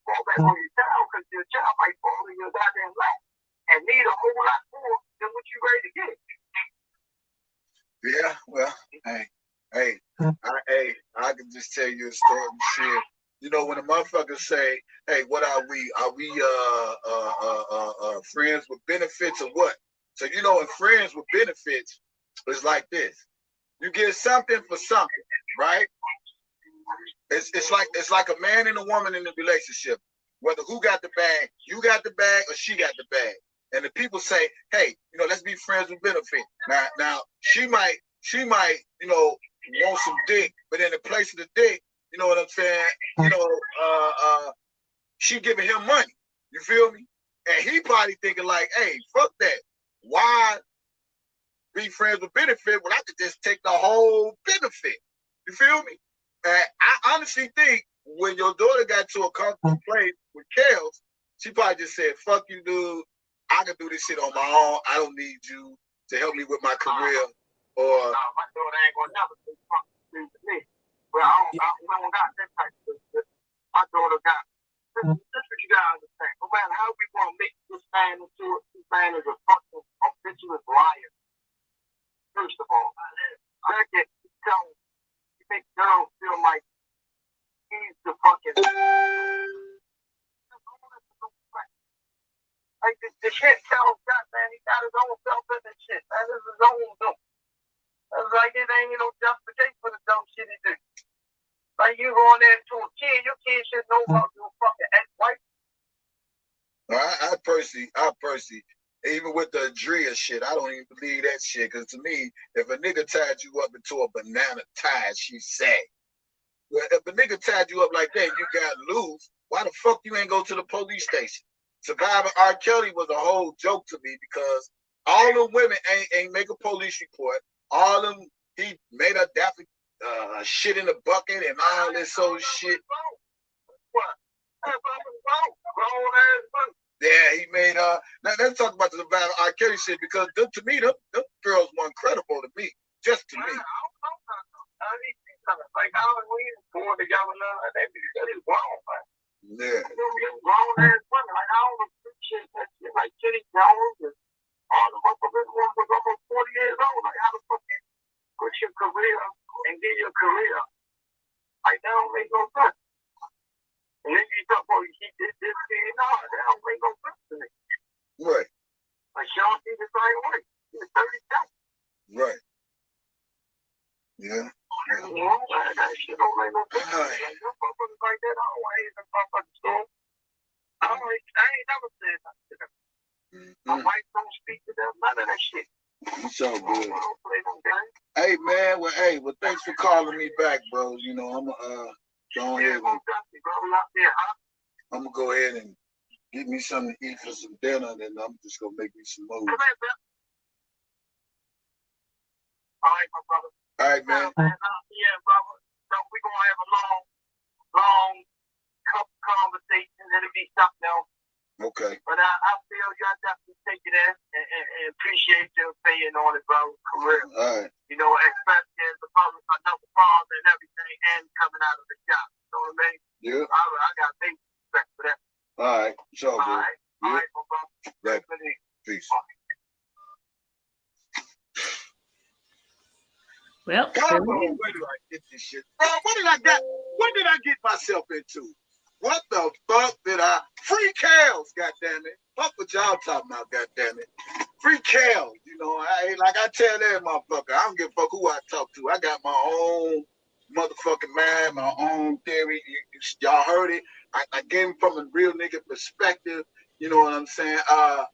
fall back on your child because your child might fall in your goddamn lap and need a whole lot more than what you ready to get. Yeah, well, I can just tell you a story and shit. You know, when a motherfucker say, hey, what are we? Are we friends with benefits or what? So, you know, in friends with benefits, it's like this. You get something for something, right? It's like a man and a woman in a relationship. Whether who got the bag, you got the bag, or she got the bag. And the people say, hey, you know, let's be friends with benefit. Now she might, you know, want some dick, but in the place of the dick, you know what I'm saying? You know, she giving him money. You feel me? And he probably thinking like, hey, fuck that. Why be friends with benefit when I could just take the whole benefit? You feel me? And I honestly think when your daughter got to a comfortable place with Kels, she probably just said, fuck you, dude. I can do this shit on my own. I don't need you to help me with my career. Or my daughter ain't gonna never say fucking to me. Well, I don't got that type of shit. My daughter got. This is what you gotta understand. No matter how we want to make this man into it, this man is a fucking obituous liar. First of all, second, you make girls feel like he's the fucking. Like the shit tells that man, he got his own self in this shit. That is his own dope. It's like it ain't no justification for the dumb shit he do. Like you going there to a kid, your kid should know about your fucking ex-wife. I personally, even with the Adria shit, I don't even believe that shit. Because to me, if a nigga tied you up into a banana tie, she said. Well, if a nigga tied you up like that, you got loose. Why the fuck you ain't go to the police station? Surviving R. Kelly was a whole joke to me because all the women ain't make a police report. All them, he made a daffy shit in the bucket and all this old shit. Yeah, he made now let's talk about the surviving R. Kelly shit because to me, them girls weren't credible to me. Just to me. Like I was born together now, they be wrong, man. Yeah. Grown ass women, like I don't appreciate that shit, like Kitty Jones and all the motherfuckers was almost 40 years old. Like how the fuck you put your career and get your career? Like that don't make no sense. And then you talk about he did this thing, no, that don't make no sense to me. Right. Like Sean D the same way. He's 37. Right. Yeah. That shit don't make no sense. Like your motherfuckers like that, I don't want to hear them motherfuckers story. I ain't never said nothing to them. My wife don't speak to them, none of that shit. So good. Hey man, well thanks for calling me back, bro. You know, I'm go ahead. I'm gonna go ahead and get me something to eat for some dinner, and then I'm just gonna make me some moves. All right, my brother. All right, man. Yeah, brother. So we're gonna have a long conversation. It'll be something else. Okay. But I feel y'all definitely take it in and appreciate your opinion on it, bro. For real. All right. You know, especially as a public, another father and everything, and coming out of the shop. You know what I mean? Yeah. I got big respect for that. All right. So good. All right, my brother. Peace. Well, God, where did I get this shit? Bro, what did I get myself into? What the fuck did I? Free cows, goddammit. Fuck what y'all talking about, goddammit. Free cows, you know. I tell that motherfucker, I don't give a fuck who I talk to. I got my own motherfucking mind, my own theory. Y'all heard it. I gave him from a real nigga perspective. You know what I'm saying? I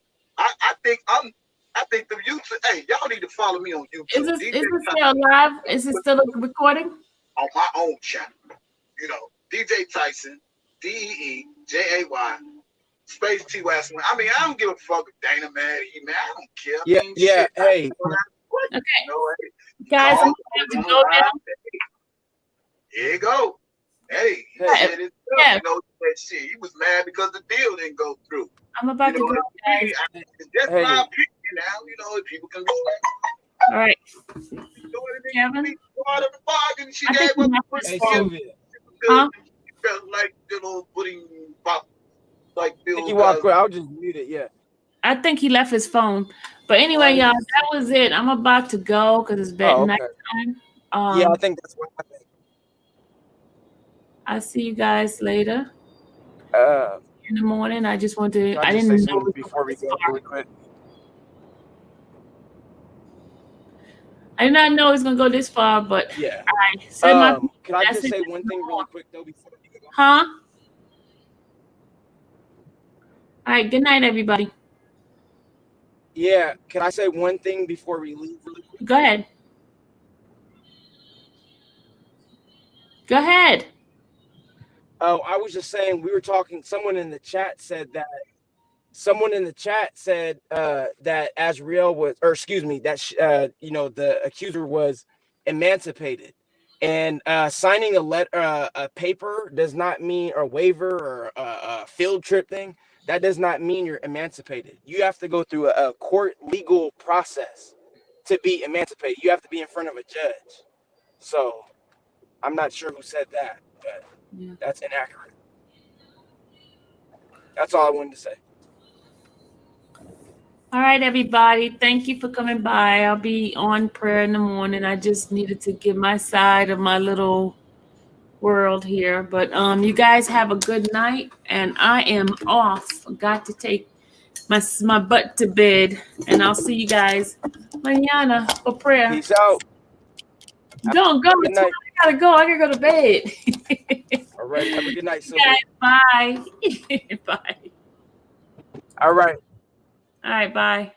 think the YouTube. Hey, y'all need to follow me on YouTube. Is it still live? Is it still a recording? On my own channel. You know, DJ Tyson, DEEJAY, space T West. I mean, I don't give a fuck if Dana mad at you, man. I don't care. Yeah, I mean, yeah. Shit, Hey, okay, you know, guys, I'm going to go now. Here you go. Hey, he said it. Yeah. You know that shit. He was mad because the deal didn't go through. I'm about to go, guys. That's my opinion now. You know, people can go back. All right, Kevin. Part of the bargain. She I think gave we up have the to phone. Huh? Felt like little pudding pop. Like I think he walked away. I'll just mute it. Yeah. I think he left his phone. But anyway, y'all, that was it. I'm about to go because it's night time. Yeah, I think that's what happened. I'll see you guys later. In the morning. I just want to. I didn't know before we go really quick. I did not know it was gonna go this far, but yeah. Can I just say one thing really quick though before we go? Huh? All right. Good night, everybody. Yeah. Can I say one thing before we leave really quick? Go ahead. Go ahead. Oh, I was just saying we were talking. Someone in the chat said that that Azriel was, or excuse me, that the accuser was emancipated, and signing a paper does not mean, or waiver, or a field trip thing. That does not mean you're emancipated. You have to go through a court legal process to be emancipated. You have to be in front of a judge. So I'm not sure who said that, but Yeah. that's inaccurate. That's all I wanted to say. All right, everybody. Thank you for coming by. I'll be on prayer in the morning. I just needed to give my side of my little world here. But you guys have a good night, and I am off. Got to take my butt to bed, and I'll see you guys mañana for prayer. Peace out. Don't go. Good night. I gotta go. I gotta go to bed. All right. Have a good night, You Sylvia. guys, bye. Bye. All right. All right, bye.